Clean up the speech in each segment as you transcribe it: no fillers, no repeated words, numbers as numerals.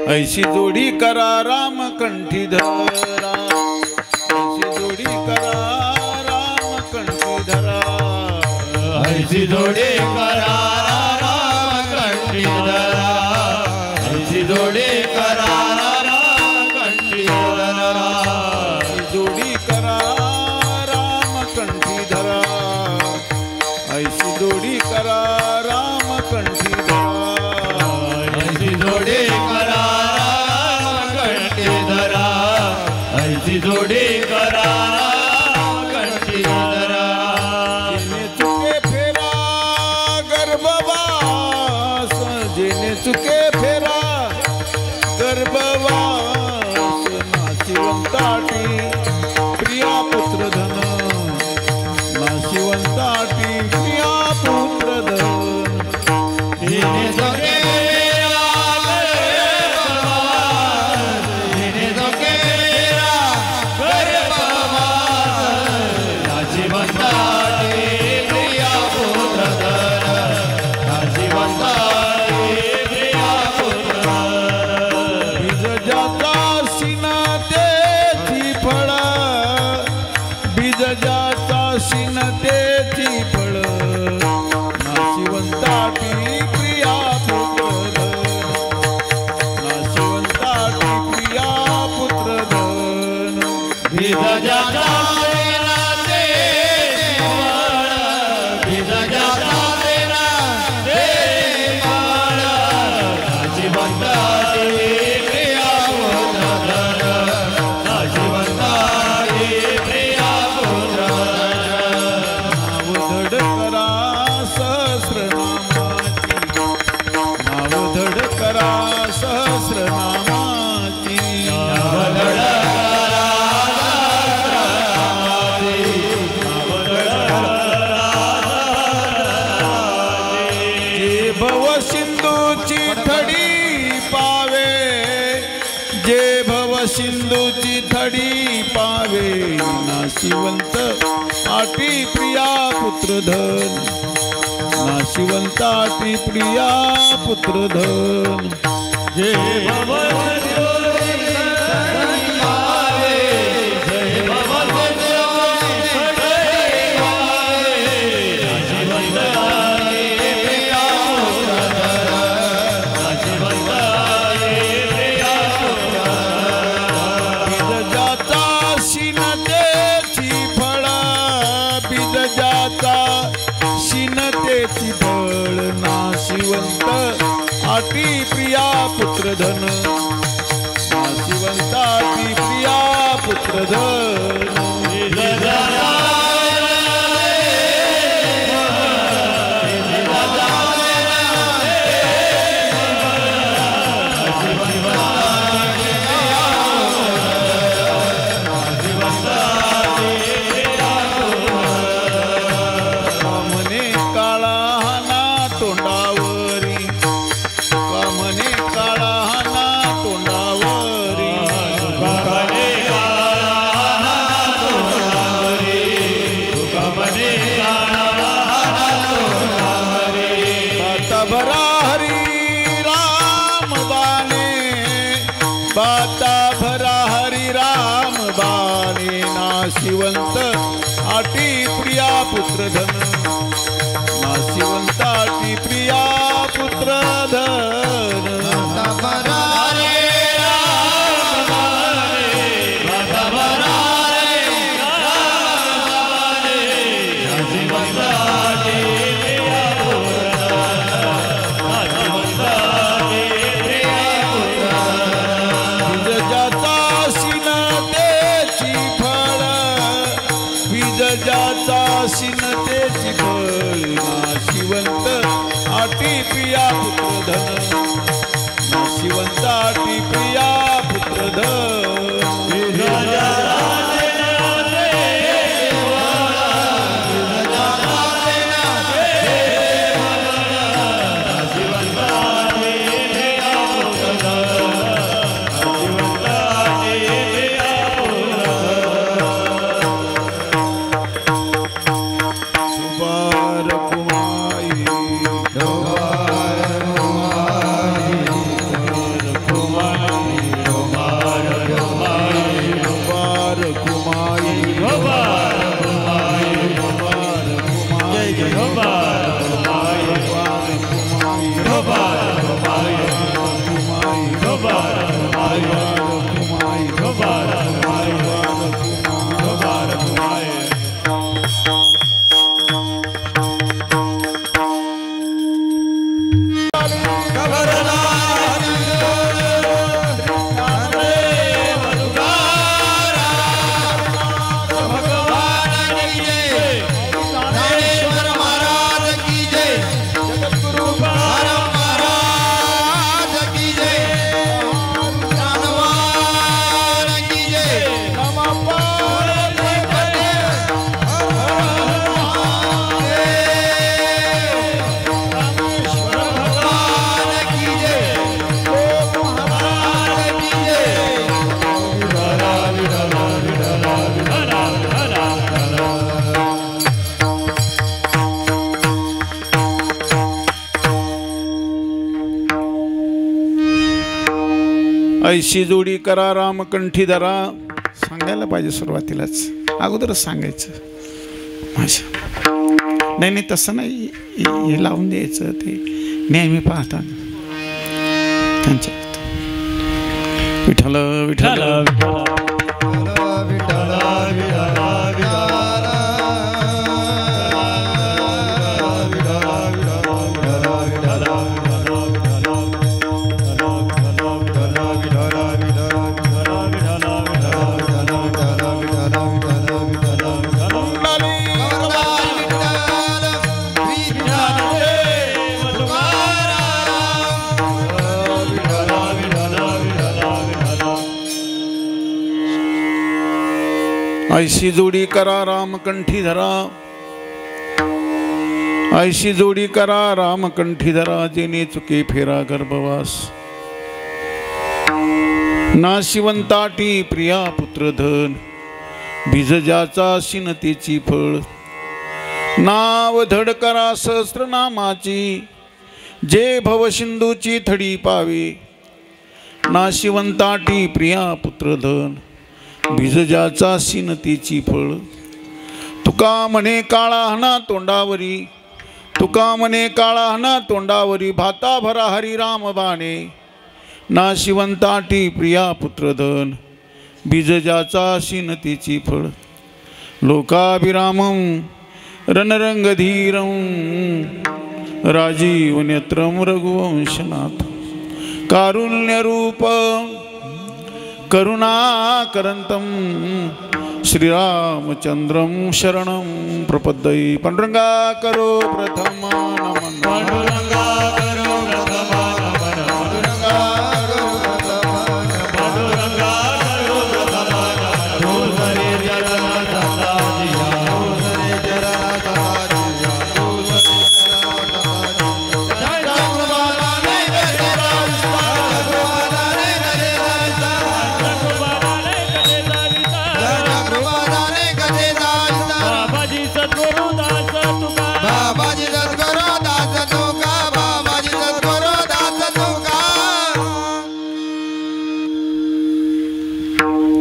ऐशी जोडी करा राम कंठी धरा, ऐशी जोडी करा राम कंठी धरा, ऐशी जोडी करा राम कंठी धरा, ऐशी जोडी करा राम कंठी धरा, ऐशी जोडी करा राम कंठी धरा, ऐशी जोडी करा राम कंठी धरा, ऐशी जोडी करा राम कंठी धरा, ऐशी जोडी करा राम कंठी धरा. जेने चुके फेरा गर्भवास, जेने चुके फेरा गर्भवास, नाशिवंताटी प्रिया पुत्र धन, नाशिवंताटी प्रिया पुत्र धन, जेने चुके तेची फळ, नाशिवंताटी प्रिया पुत्र धन, नाशिवंताटी प्रिया पुत्र धन, सहस्रनामाची जे भव सिंधूची थडी पावे, जे भव सिंधूची थडी पावे, नाशिवंत आटी प्रिया पुत्र धन, नाशिवंताटी प्रिया पुत्र धन, जे शिनतेची फळ, नाशिवंत आटी प्रिया पुत्र धन, नाशिवंताटी प्रिया पुत्र धन, भरा हरी राम बाने, बाता भरा हरी राम बाने, नाशिवंत आटी प्रिया पुत्र धन, नाशिवंताटी प्रिया पुत्र धन, शिनतेची फळ, नाशिवंत आटी प्रिया पुत्र धन, नाशिवंताटी प्रिया पुत्र धन, कुमार ऐशी जोडी करा रामकंठी धरा. सांगायला पाहिजे सुरुवातीलाच, अगोदरच सांगायचं माझ्या. नाही तसं नाही, हे लावून द्यायचं. ते नेहमी पाहतात त्यांच्या. विठ्ठल विठ्ठल ऐशी जोडी करा रामकंठी धरा. ऐशी जोडी करा रामकंठी धरा. जेणे चुके फेरा गर्भवास. नाशिवंताटी प्रिया पुत्रधन. बीज ज्याचा शिनतेची फळ. नाव धड करा सहस्रनामाची. जे भवसिंधूची थडी पावे. नाशिवंताटी प्रिया पुत्रधन. बीज ज्याचा शिनतेची फळ. तुका म्हणे काळा हना तोंडावरी. तुका म्हणे काळा हना तोंडावरी. भाता भरा हरी राम बाणे. नाशिवंताटी प्रिया पुत्रधन. बीज ज्याचा शिनतेची फळ. लोकाभिरामं रणरंगधीरं. राजीव नेत्रं रघुवंशनाथ. कारुण्यरूप करुणाकरंतं. श्रीरामचंद्रं शरणं प्रपद्ये. पांडुरंगा करो प्रथम नमन. पांडुरंगा करो प्रथम नमन. पांडुरंगा करो प्रथम नमन. पांडुरंगा करो प्रथम नमन. तो हरे जगन्नाथ दासिया. तो हरे जगन्नाथ दासिया. तो हरे जगन्नाथ दासिया. जय रामबाला ने गरे रास्ता. रामबाला ने गरे रास्ता. रामबाला ने गरे रास्ता. रामबाला ने गरे रास्ता. बाबाजी सद्गुरु दास तुका. बाबाजी सद्गुरु दास तुका. बाबाजी सद्गुरु दास तुका.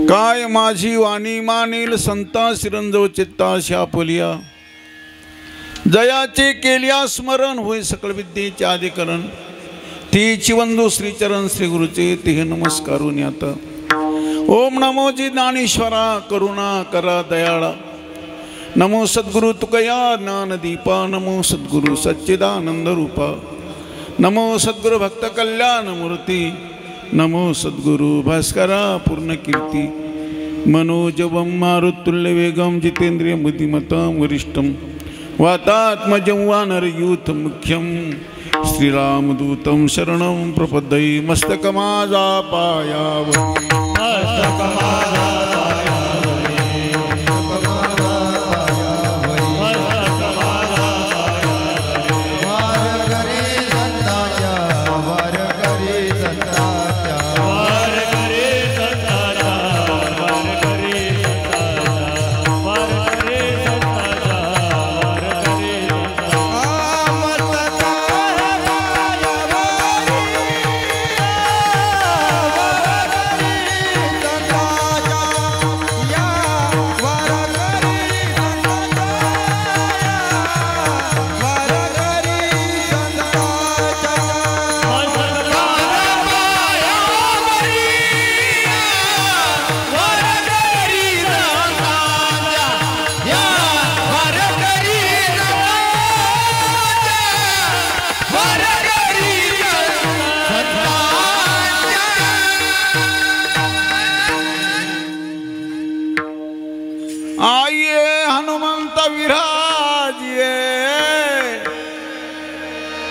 काय माझी वाणी मानील संता शिरंजव चित्ता शापलिया. जयाचे केलिया स्मरण होय सकळ विद्येचे आदिकरण. ती चिवंदू श्रीचरण श्री गुरुचे ते नमस्कारून यात. ओम नमो जी ज्ञानेश्वरा करुणा करा दयाळा. नमो सद्गुरु तुकया ज्ञानदीपा. नमो सद्गुरु सच्चिदानंद रूपा. नमो सद्गुरु भक्त कल्याण मूर्ती. नमो सद्गुरु भास्करा पूर्ण कीर्ती. मनोजवं मारुतुल्य वेगं जितेंद्रिय बुद्धिमतां वरिष्ठं. वातात्मजं वानरयूथ मुख्यं. श्रीरामदूतं शरणं प्रपद्ये. मस्तकमाजा पायावरी. मस्तकमाजा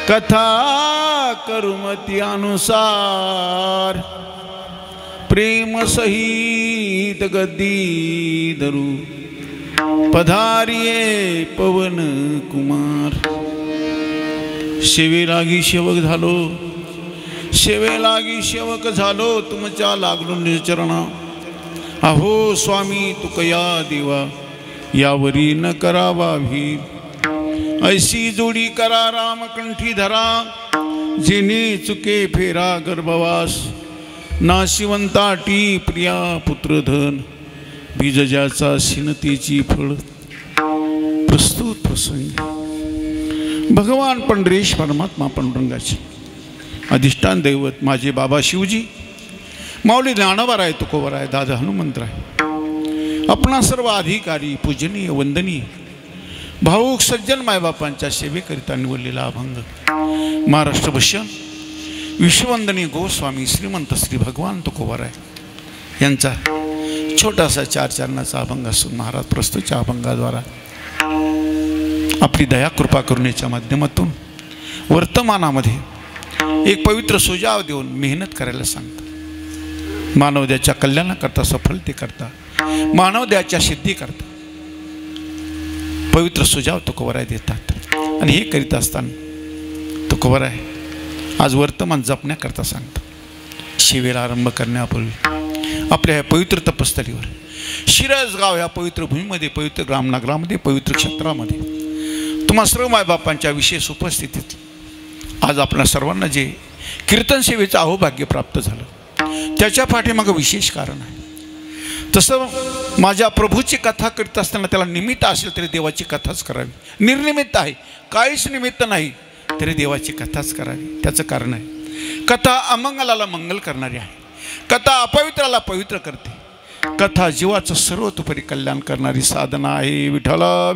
कथा करुमती अनुसार. प्रेम सहित गद्दी धरू. पधारिये पवन कुमार. शेवे लागी सेवक झालो. शेवे लागी सेवक झालो. तुमच्या लागलो निचरणा. अहो स्वामी तुकया देवा. यावरी न करावा भीर. ऐशी जोडी करा रामकंठी धरा. जेणे चुके फेरा गर्भवास. नाशिवंताटी प्रिया पुत्रधन बीज ज्याचा शिनतेची फळ प्रस्तुत प्रसंगी भगवान पंढरीश परमात्मा पांडुरंगाचे अधिष्ठान दैवत माझे बाबा शिवजी माऊली ज्ञानोबा आहे तुकोबा आहे दादा हनुमंतराय आपणा सर्व अधिकारी पूजनीय वंदनीय भाऊक सज्जन मायबापांच्या सेवेकरिता निवडलेला अभंग महाराष्ट्र भूषण विश्ववंदनीय गोस्वामी श्रीमंत श्री भगवान तुकोबा यांचा छोटासा 4 चरणाचा अभंग असून महाराज प्रस्तुतच्या अभंगाद्वारा आपली दया कृपा करुणेच्या माध्यमातून वर्तमानामध्ये एक पवित्र सुझाव देऊन मेहनत करायला सांगतात। मानवदेहाच्या कल्याणाकरता सफलते करता मानवदेहाच्या सिद्धी करता पवित्र सुझाव तुकोबा देतात आणि हे करीत असताना तुकोबा आज वर्तमान जपण्याकरता सांगतात। शिवेला आरंभ करण्यापूर्वी आपल्या ह्या पवित्र तपस्थळीवर शिरसगाव ह्या पवित्र भूमीमध्ये पवित्र ग्रामनगरामध्ये पवित्र क्षेत्रामध्ये तुम्हा सर्व मायबापांच्या विशेष उपस्थितीत आज आपल्या सर्वांना जे कीर्तन सेवेचं अहोभाग्य प्राप्त झालं त्याच्या पाठीमागं विशेष कारण आहे। तसं माझ्या प्रभूची कथा करीत असताना त्याला निमित्त असेल तरी देवाची कथाच करावी। निर्निमित्त आहे काहीच निमित्त नाही तरी देवाची कथाच करावी। त्याचं कारण आहे कथा अमंगलाला मंगल करणारी आहे, कथा अपवित्राला पवित्र करते, कथा जीवाचं सर्वतोपरी कल्याण करणारी साधना आहे। विठ्ठला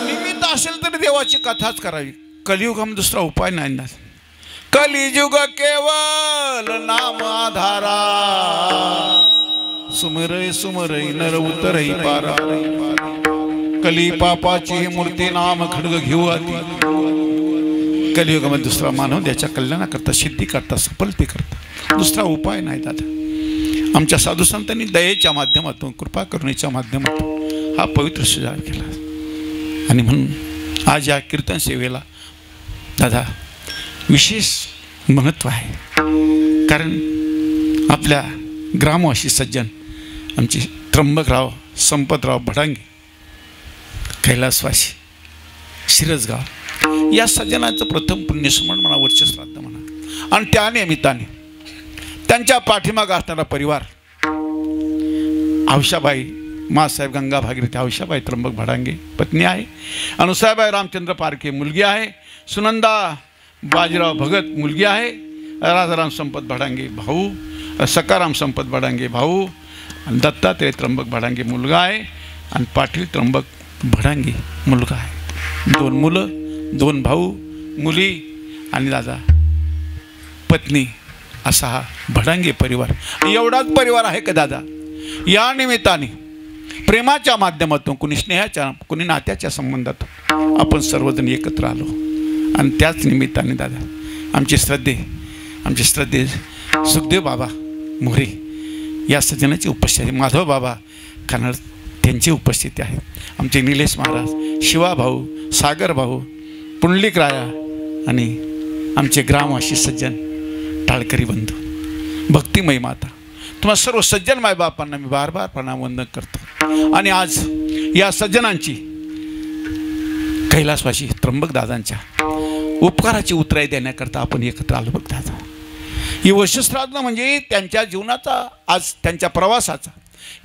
निमित्त असेल तरी देवाची कथाच करावी। कलियुगामध्ये दुसरा उपाय नाही ना। कलियुग केवल नाम आधारा सुमरय सुमरय नर उतरई पारा कली पापाची मूर्ती नाम खडग घेऊ आती। कलियुगामध्ये दुसरा मानव त्याच्या कल्याणाकरता सिद्धी करता सफलते करता दुसरा उपाय नाही दादा। आमच्या साधू संतांनी दयेच्या माध्यमातून कृपा करुणेच्या माध्यमातून हा पवित्र सुझाव केला आणि म्हणून आज या कीर्तन सेवेला दादा विशेष महत्त्व आहे। कारण आपल्या ग्रामवासी सज्जन आमचे त्र्यंबकराव संपतराव भडांगे कैलासवासी शिरसगाव या सज्जनाचं प्रथम पुण्यस्मरण म्हणा वर्ष श्राद्ध म्हणा आणि त्या निमित्ताने त्यांच्या पाठीमागे असणारा परिवार औषाबाई मासाहेब गंगा भागीरथी औषाबाई त्र्यंबक भडांगे पत्नी आहे, अनुसाबाई रामचंद्र पारखे मुलगी आहे, सुनंदा बाजीराव भगत मुलगी आहे, राजाराम संपत भडांगे भाऊ, सकाराम संपत भडांगे भाऊ, दत्तात्रय त्र्यंबक भडांगे मुलगा आहे आणि पाटील त्र्यंबक भडांगे मुलगा आहे। 2 मुलं 2 भाऊ मुली आणि दादा पत्नी असा हा भडांगे परिवार एवढाच परिवार आहे का दादा। या निमित्ताने प्रेमाच्या माध्यमातून कुणी स्नेहाच्या कुणी नात्याच्या संबंधातून आपण सर्वजण एकत्र आलो आणि त्याच निमित्ताने दादा आमचे श्रद्धे सुखदेव बाबा मोरे या सज्जनाची उपस्थिती माधव बाबा कन्नड त्यांची उपस्थिती आहे। आमचे निलेश महाराज शिवा भाऊ सागर भाऊ पुंडलिक राया आणि आमचे ग्रामवासी सज्जन टाळकरी बंधू भक्तिमयी माता तुम्हा सर्व सज्जन मायबापांना मी बार बार प्रणाम वंदन करतो। आणि आज या सज्जनांची कैलासवासी त्र्यंबक दादांच्या उपकाराची उतराई देण्याकरता आपण एकत्र आलो बघ दादा। ही वर्षश्राद्ध म्हणजे त्यांच्या जीवनाचा आज त्यांच्या प्रवासाचा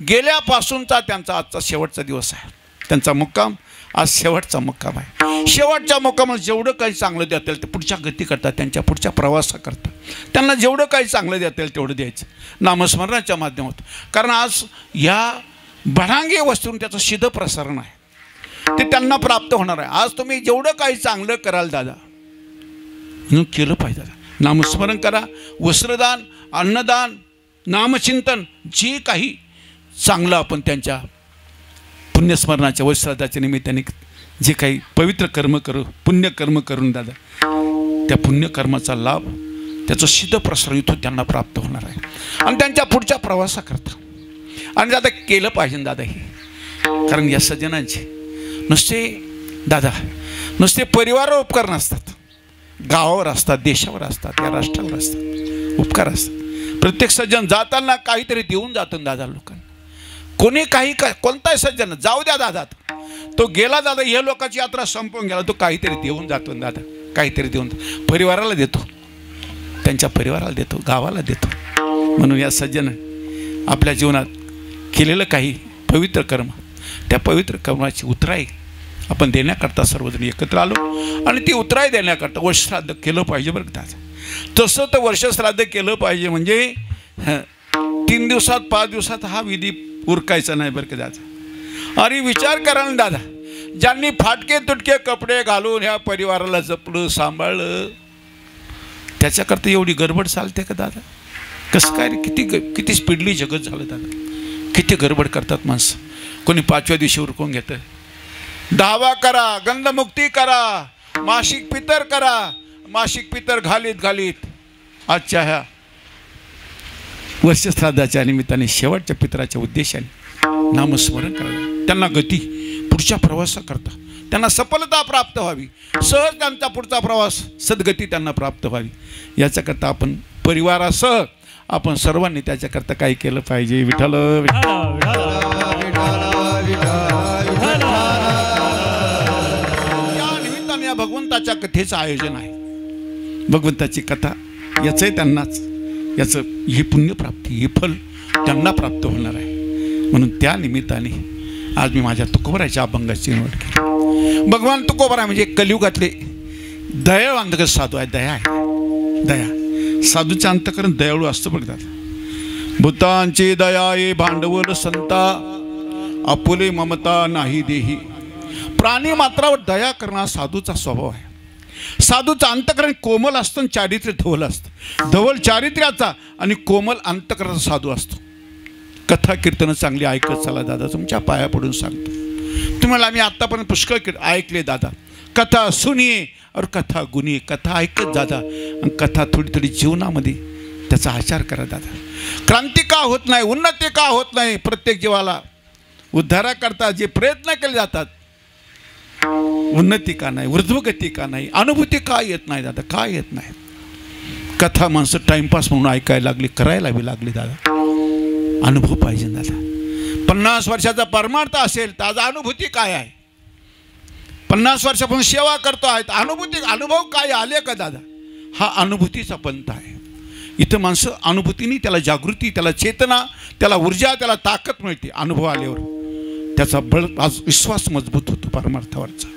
गेल्यापासूनचा त्यांचा आजचा शेवटचा दिवस आहे। त्यांचा मुक्काम आज शेवटचा मुक्काम आहे। शेवटच्या मुक्कामाला जेवढं काही चांगलं देता येईल ते पुढच्या गती करता त्यांच्या पुढच्या प्रवासाकरता त्यांना जेवढं काही चांगलं देता येईल तेवढं द्यायचं नामस्मरणाच्या माध्यमातून। कारण आज या भडांगे वस्तून त्याचं सिद्ध प्रसारण आहे ते त्यांना प्राप्त होणार आहे। आज तुम्ही जेवढं काही चांगलं कराल दादा म्हणून केलं पाहिजे दादा। नामस्मरण करा, वस्त्रदान, अन्नदान, नामचिंतन जे काही चांगलं आपण त्यांच्या पुण्यस्मरणाच्या वस्त्रदाच्या निमित्ताने जे काही पवित्र कर्म करू पुण्यकर्म करून दादा त्या पुण्यकर्माचा लाभ त्याचं सिद्ध प्रसारण इथून त्यांना प्राप्त होणार आहे आणि त्यांच्या पुढच्या प्रवासाकरता आणि दादा केलं पाहिजे दादा हे। कारण या सज्जनांचे नुसते परिवारावर उपकार नसतात, गावावर असतात, देशावर असतात, या राष्ट्रावर असतात उपकार असतात। प्रत्येक सज्जन जाताना काहीतरी देऊन जातो दादा लोकांना। कोणी काही कोणताही सज्जन जाऊ द्या दादा तो गेला दादा, हे लोकांची यात्रा संपवून गेला, तो काहीतरी देऊन जातो दादा, काहीतरी देऊन परिवाराला देतो, त्यांच्या परिवाराला देतो, गावाला देतो. म्हणून या सज्जन आपल्या जीवनात केलेलं काही पवित्र कर्म, त्या पवित्र कर्माची उतराई आपण देण्याकरता सर्वजण एकत्र आलो आणि ती उतराई देण्याकरता वर्षश्राद्ध केलं पाहिजे बरं दादा. तसं तर वर्षश्राद्ध केलं पाहिजे म्हणजे 3 दिवसात 5 दिवसात हा विधी उरकायचा नाही बरं का दादा. आणि विचार करा ना दादा, ज्यांनी फाटके तुटके कपडे घालून ह्या परिवाराला जपलं सांभाळलं, त्याच्याकरता एवढी गडबड चालते का दादा? कसं काय रे? किती स्पीडली जगत झालं दादा, किती गडबड करतात माणसं. कोणी 5व्या दिवशी उरकून घेतं. दावा करा, गंधमुक्ती करा, मासिक पितर करा, मासिक पितर घालीत आजच्या ह्या वर्षश्राद्धाच्या निमित्ताने शेवटच्या पितराच्या उद्देशाने नामस्मरण करा. त्यांना गती पुढच्या प्रवासाकरता त्यांना सफलता प्राप्त व्हावी, सहज त्यांचा पुढचा प्रवास सद्गती त्यांना प्राप्त व्हावी, याच्याकरता आपण परिवारासह आपण सर्वांनी त्याच्याकरता काय केलं पाहिजे. विठ्ठल या निमित्ताने या भगवंताच्या कथेचं आयोजन आहे. भगवंताची कथा याचंही त्यांनाच याचं ही पुण्यप्राप्ती, हे फल त्यांना प्राप्त होणार आहे. म्हणून त्या निमित्ताने आज मी माझ्या तुकोबराच्या अभंगाची निवड केली. भगवान तुकोबरा म्हणजे कलियुगातले दयाळू अंतकरण साधू आहे. दया आहे, दया. साधूचं अंतकरण दयाळू असतं बघतात. भूतांची दया ये भांडवल संता, आपुले ममता नाही देही. प्राणी मात्रावर दया करणं साधूचा स्वभाव आहे. साधूचं अंतकरण कोमल असतं आणि चारित्र्य धवल असतं. धवल चारित्र्याचा आणि कोमल अंतकरणाचा साधू असतो. कथा कीर्तनं चांगली ऐकत चला दादा, तुमच्या पाया पडून सांगतो. तुम्हाला आम्ही आत्तापर्यंत पुष्कळ ऐकले दादा. कथा सुनिये और कथा गुनिये. कथा ऐकत दादा आणि कथा थोडी थोडी जीवनामध्ये त्याचा आचार करा दादा. क्रांती का होत नाही, उन्नती का होत नाही, प्रत्येक जीवाला उद्धाराकरता जे प्रयत्न केले जातात, उन्नती का नाही, ऊर्ध्वगती का नाही, अनुभूती का येत नाही दादा, का येत नाही. कथा माणसं टाइमपास म्हणून ऐकायला लागली, करायला बी लागली दादा. अनुभव पाहिजे दादा. 50 वर्षाचा परमार्थ असेल तर आज अनुभूती काय आहे? 50 वर्षापासून सेवा करतो आहे, अनुभव काय आले का दादा? हा अनुभूतीचा पंथ आहे. इथं माणसं अनुभूतीने त्याला जागृती, त्याला चेतना, त्याला ऊर्जा, त्याला ताकद मिळते. अनुभव आल्यावर त्याचा बळ आज विश्वास मजबूत होतो परमार्थावरचा.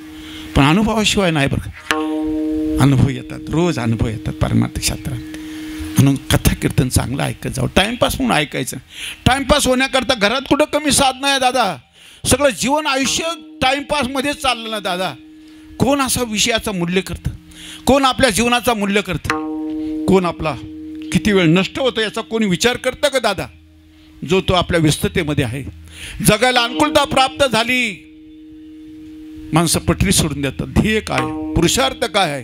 पण अनुभवाशिवाय नाही बरं का. अनुभव येतात, रोज अनुभव येतात परमार्थ क्षेत्रात. म्हणून कथा कीर्तन चांगलं ऐकत जावं. टाइमपास म्हणून ऐकायचं. टाइमपास होण्याकरता घरात कुठं कमी साधनं आहे दादा. सगळं जीवन आयुष्य टाइमपासमध्येच चाललं ना दादा. कोण असा विषयाचं मूल्य करतं? कोण आपल्या जीवनाचा मूल्य करतं? कोण आपला किती वेळ नष्ट होतो याचा कोणी विचार करतं का दादा? जो तो आपल्या व्यस्ततेमध्ये आहे. जगायला अनुकूलता प्राप्त झाली, माणसं पटरी सोडून देतात. ध्येय काय, पुरुषार्थ काय आहे,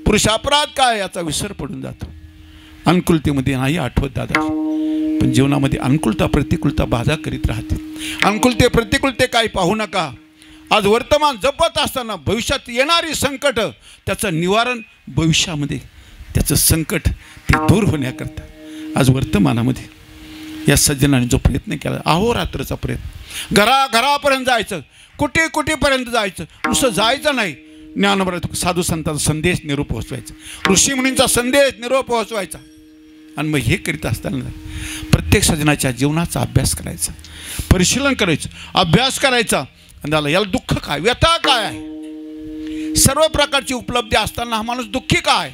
पुरुषापराध काय याचा विसर पडून जातो. अनुकूलतेमध्ये नाही आठवत दादा. पण जीवनामध्ये अनुकूलता प्रतिकूलता बाधा करीत राहते. अनुकूलते प्रतिकूलते काही पाहू नका. आज वर्तमान जपत असताना भविष्यात येणारी संकट त्याचं निवारण भविष्यामध्ये त्याचं संकट ते दूर होण्याकरता आज वर्तमानामध्ये या सज्जनाने जो प्रयत्न केला, अहोरात्रचा प्रयत्न, घरापर्यंत जायचं, कुठेपर्यंत जायचं. नुसतं जायचं नाही, ज्ञानोबा साधू संतांचा संदेश निरोप पोहोचवायचा, ऋषीमुनींचा संदेश निरोप पोहोचवायचा. आणि मग हे करीत असताना प्रत्येक सज्जनाच्या जीवनाचा अभ्यास करायचा, परिशीलन करायचं, अभ्यास करायचा. आणि याला दुःख काय, व्यथा काय आहे, सर्व प्रकारची उपलब्धी असताना हा माणूस दुःखी काय,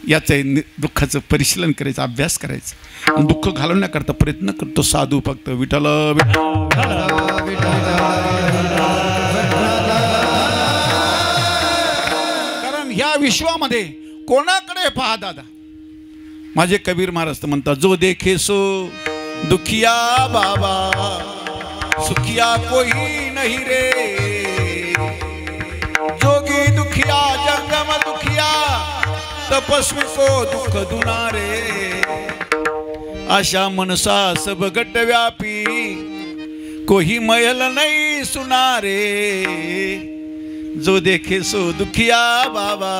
याचं दुःखाचं परिशीलन करायचं, अभ्यास करायचं. आणि दुःख घालवण्याकरता प्रयत्न करतो साधू फक्त विठ्ठल कारण ह्या विश्वामध्ये कोणाकडे पहा दादा. माझे कबीर महाराज म्हणतात, जो देखे सो दुखिया बाबा, सुखिया कोई नहीं रे. जोगी दुखिया जंगम दुखिया, तपस्वी को दुख दुनारे. आशा मनसा सब गट व्यापी, कोई मैल नहीं सुनारे. जो देखे सो दुखिया बाबा,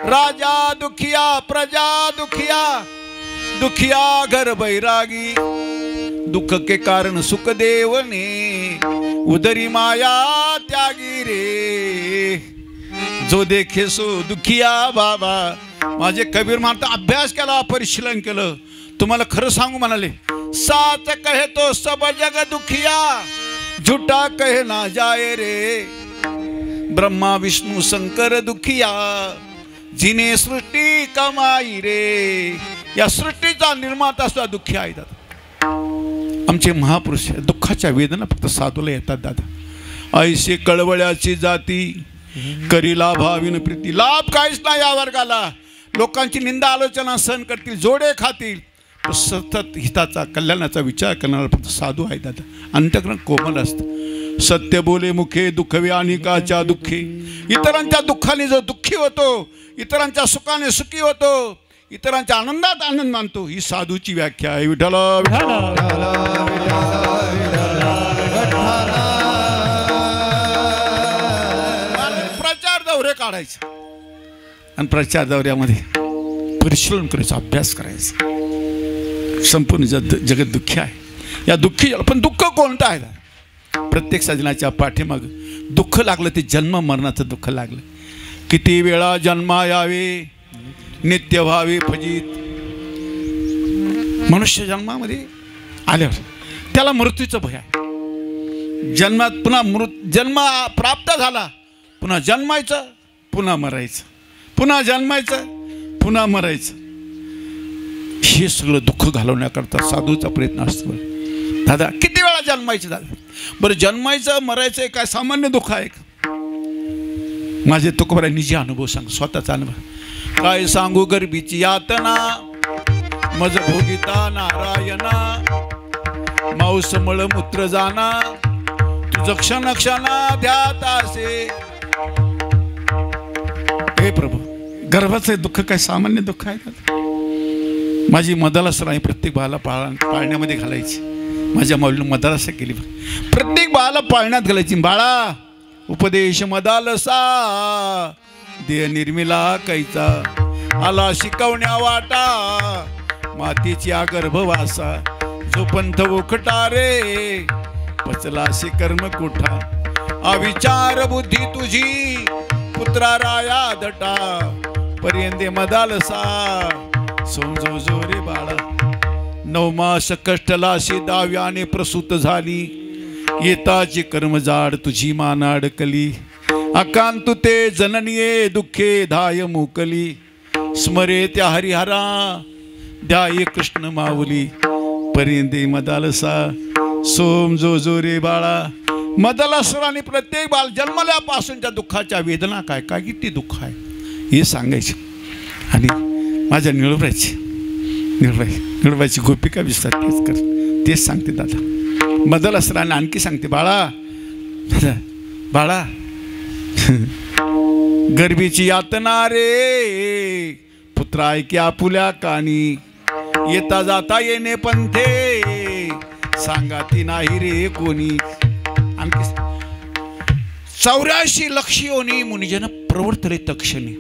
राजा दुखिया प्रजा दुखिया, दुखिया घर बैरागी. दुख के कारण सुख देव ने उदरी माया त्यागी रे, जो देखे सो दुखिया बाबा. माझे कबीर म्हणता अभ्यास केला, परिशीलन केलं. तुम्हाला खरं सांगू म्हणाले, साच कहे तो सब जग दुखिया, झूठा कहे ना जाए रे. ब्रह्मा विष्णू शंकर दुखिया, जिने सृष्टी कमाई रे. या सृष्टीचा निर्माता सुद्धा दुःखी आहे दादा. आमचे महापुरुष दुःखाच्या वेदना फक्त साधूला येतात दादा. ऐसे कळवळ्याची जाती, करी लाभाविन प्रीती. लाभ काहीच नाही या वर्गाला. लोकांची निंदा आलोचना सहन करतील, जोडे खातील. सतत हिताचा कल्याणाचा विचार करणारा फक्त साधू आहे दादा. अंतःकरण कोमल असतं. सत्य बोले मुखे दुःखवे अनेकाच्या दुःखी. इतरांच्या दुःखाने जो दुःखी होतो, इतरांच्या सुखाने सुखी होतो, इतरांच्या आनंदात आनंद मानतो, ही साधूची व्याख्या आहे. विठ्ठल प्रचार दौरे काढायचे आणि प्रचार दौऱ्यामध्ये परिशीलन करायचं, अभ्यास करायचा. संपूर्ण जगत दुःखी आहे. या दुःखी पण दुःख कोणतं आहे? प्रत्येक सजनाच्या पाठीमाग दुःख लागलं ते जन्म मरणाचं दुःख लागलं. किती वेळा जन्मा यावे, नित्य व्हावे फजित. मनुष्य जन्मामध्ये आल्यावर त्याला मृत्यूचं भय आहे. जन्मात पुन्हा जन्म प्राप्त झाला, पुन्हा जन्मायचं, पुन्हा मरायचं, पुन्हा जन्मायचं, पुन्हा मरायचं. हे सगळं दुःख घालवण्याकरता साधूचा प्रयत्न असतो दादा. किती वेळा जन्मायचं दादा? बरं, जन्मायचं मरायचं काय सामान्य दुःख आहे का? माझे तुकोबरा निजी अनुभव सांग, स्वतःचा अनुभव. काय सांगू गर्भीची यातना, मज भोगिता नारायणा. मांस मळमूत्र जाना, तुझ क्षण क्षणा ध्यात असे. हे प्रभू, गर्भाचं दुःख काय सामान्य दुःख आहे का? माझी मदालसराई प्रत्येक बाळाला पाळण्यामध्ये घालायची. माझ्या माऊलीनं मदालसा केली. प्रत्येक बाळाला पाळण्यात घालायची. बाळा उपदेश मदालसा, देह निर्मिला कैचा. आला शिकवण्या वाटा, मातीची गर्भवासा. जो पंथ ओखटा रे, पचलाशी कर्म कुठा. अविचार बुद्धी तुझी, पुत्रा राया दटा. पर्यंते मदालसा, समजो जो रे बाळा. 9 मास कष्टलाशी दाव्याने प्रसूत झाली. येताची कर्मजाड तुझी माना अडकली. अकांतु ते जननिये दुःखे धाय मोकली. स्मरे त्या हरिहरा, ध्याये कृष्ण माऊली. पर्यंते मदालसा, सोम जो जो रे बाळा. मदालसराने प्रत्येक बाळ जन्मल्यापासूनच्या दुःखाच्या वेदना काय काय किती दुःख आहे हे सांगायचे. आणि माझ्या निळबाईची गोपिका विसर तेच कर, तेच सांगते दादा. मदालसराने आणखी सांगते, बाळा बाळा गर्भीची यातना रे, पुत्र ऐके आपुल्या कानी. येता जाता येणे पंथे, सांगाती नाही रे कोणी. आणखी 84 लक्ष योनी मुनिजन प्रवर्तले तक्षणी.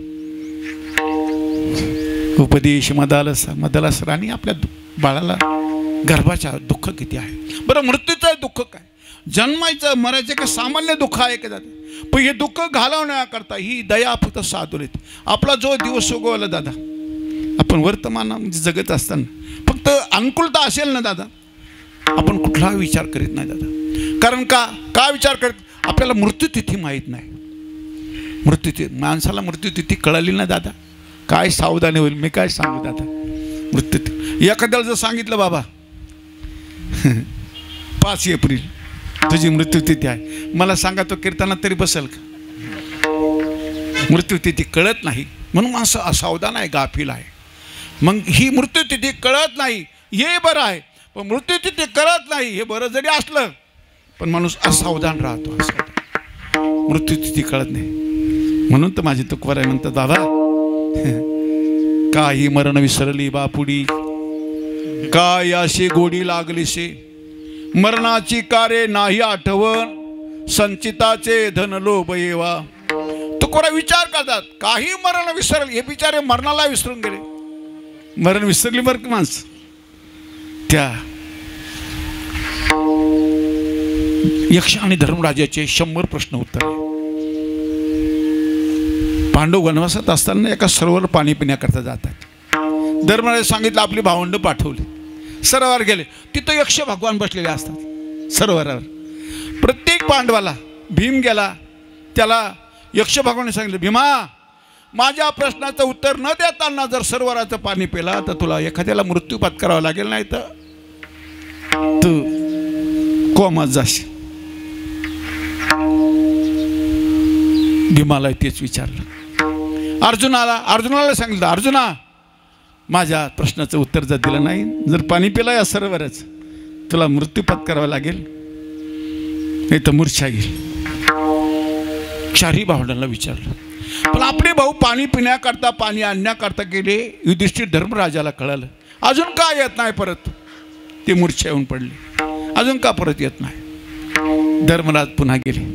उपदेश मदालसरांनी आपल्या बाळाला गर्भाच्या दुःख किती आहे. बरं, मृत्यूचं दुःख काय, जन्मायचं मरायचं काय सामान्य दुःख आहे का दादा? पण हे दुःख घालवण्याकरता ही दया फक्त साधू येते. आपला जो दिवस उगवला दादा, आपण वर्तमानामध्ये जगत असताना फक्त अनुकूलता असेल ना दादा, आपण कुठला विचार करीत नाही दादा. कारण का विचार करत? आपल्याला मृत्यूतिथी माहीत नाही. मृत्यूतिथी माणसाला मृत्यूतिथी कळाली ना दादा, काय सावधानी होईल. मी काय सांगू दादा, मृत्यूतिथी एखाद्याला जर सांगितलं बाबा 5 एप्रिल तुझी मृत्यूतिथी आहे, मला सांगा तो कीर्तनात तरी बसेल का? मृत्यूतिथी कळत नाही म्हणून माणसं असावधान आहे, गाफील आहे. मग ही मृत्यूतिथी कळत नाही हे बरं आहे, पण मृत्यूतिथी कळत नाही हे बरं जरी असलं पण माणूस असावधान राहतो. मृत्यूतिथी कळत नाही म्हणून तर माझी तुकवर आहे म्हणतात, बाबा काही मरण विसरली बापुडी, काय अशी गोडी लागलीसे. मरणाची कारे नाही आठवण, संचिताचे धन लोभ येवा. तुकोरा विचार करतात काही मरण विसरले, हे बिचारे मरणाला विसरून गेले. मरण विसरली बरं की माणसं. त्या यक्ष आणि धर्मराजाचे 100 प्रश्न उत्तर आहे. पांडव वनवासात असताना एका सरोवर पाणी पिण्याकरता जातात. धर्मराज सांगितलं आपली भावंड पाठवली, सरोवर गेले. तिथं यक्ष भगवान बसलेले असतात सरोवरावर. प्रत्येक पांडवाला भीम गेला, त्याला यक्ष भगवान सांगितलं, भीमा माझ्या प्रश्नाचं उत्तर न देताना जर सरोवराचं पाणी पिला तर तुला एखाद्याला मृत्यू पत्करावा लागेल, नाही तर तू कोमात जाशील. भीमाला तेच विचारलं. अर्जुनाला सांगितलं, अर्जुना माझ्या प्रश्नाचं उत्तर जर दिलं नाही, जर पाणी पिला या सरोवरच, तुला मृत्यू पत्करावा लागेल, नाही तर मूर्छा येईल. चारही भावंडांना विचारलं. पण आपले भाऊ पाणी पिण्याकरता पाणी आणण्याकरता गेले. युधिष्ठिर धर्मराजाला कळालं, अजून का येत नाही परत. ते मूर्छा येऊन पडले, अजून का परत येत नाही. धर्मराज पुन्हा गेले.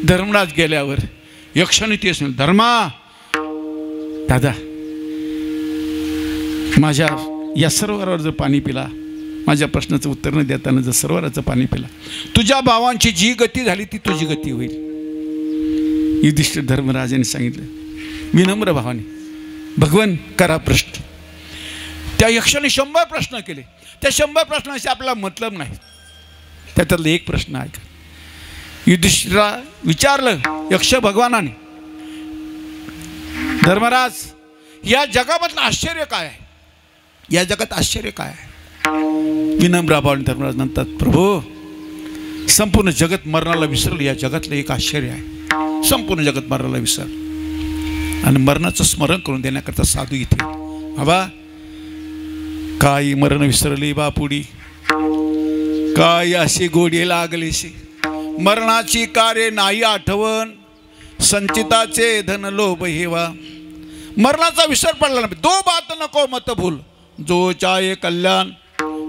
धर्मराज गेल्यावर यक्षाने तेच म्हणलं, धर्मा दादा माझ्या या सरोवरावर जर पाणी पिला, माझ्या प्रश्नाचं उत्तर न देताना जर सरोवराचं पाणी पिला, तुझ्या भावांची जी गती झाली ती तुझी गती होईल. युधिष्ठिर धर्मराजाने सांगितलं विनम्र भावाने, भगवान करा प्रश्न. त्या यक्षाने 100 प्रश्न केले. त्या 100 प्रश्नाशी आपला मतलब नाही. त्याच्यातला एक प्रश्न आहे. युधिष्ठिरा विचारलं यक्ष भगवानाने, धर्मराज या जगामधलं आश्चर्य काय आहे, या जगात आश्चर्य काय आहे. विनम्र भावाने धर्मराज म्हणतात, प्रभू संपूर्ण जगत मरणाला विसरलं, या जगातलं एक आश्चर्य आहे. संपूर्ण जगत मरणाला विसरलं आणि मरणाचं स्मरण करून देण्याकरता साधू इथे. बाबा काय मरण विसरली बापुडी, काय अशी गोडी लागलीशी, मरणाची कार्य नाही आठवण, संचिताचे धन लोभ हेवा. मरणाचा विसर पडला नाही. दो बात नको मत भूल, जो चाहे कल्याण,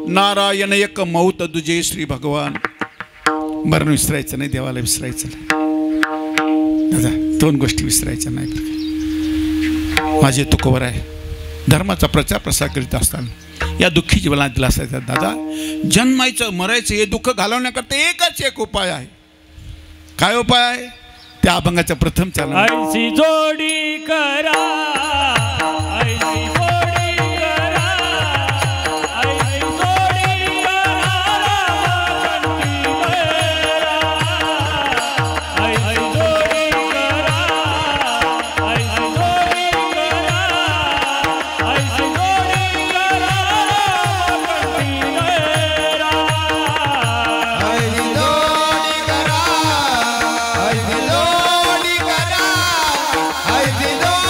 नारायण एक मौत दुजे श्री भगवान. मरण विसरायचं नाही, देवाला विसरायचं नाही. दादा 2 गोष्टी विसरायच्या नाही. माझे तुकोवर आहे. धर्माचा प्रचार प्रसार करीत असताना या दुःखी जीवनात दिला असायचा. दादा जन्मायचं मरायचं हे दुःख घालवण्याकरता एकच एक उपाय आहे. काय उपाय आहे? त्या अभंगाचा प्रथम चरण, ऐसी जोडी करा, ऐसी जोडी करा, ऐसी जोडी करा, ऐसी जोडी करा, ऐसी जोडी करा, ऐसी जोडी करा, ऐसी जोडी करा, ऐसी जोडी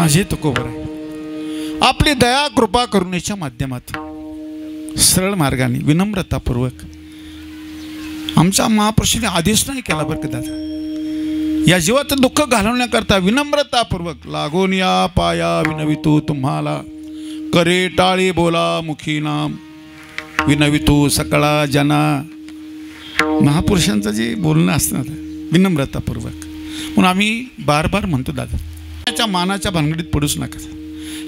माझे तुकोबर आहे आपली दया कृपा करुणेच्या माध्यमातून सरळ मार्गाने विनम्रतापूर्वक आमच्या महापुरुषांनी आदेश नाही केला बरं का दादा, या जीवाचं दुःख घालवण्याकरता विनम्रतापूर्वक लागून या पाया विनवितो तुम्हाला, करे टाळी बोला मुखी नाम विनवितो सकळा जना. महापुरुषांचं जे बोलणं असतं ना विनम्रतापूर्वक, म्हणून आम्ही बार बार म्हणतो दादा, त्याच्या मानाच्या भानगडीत पडूच नका.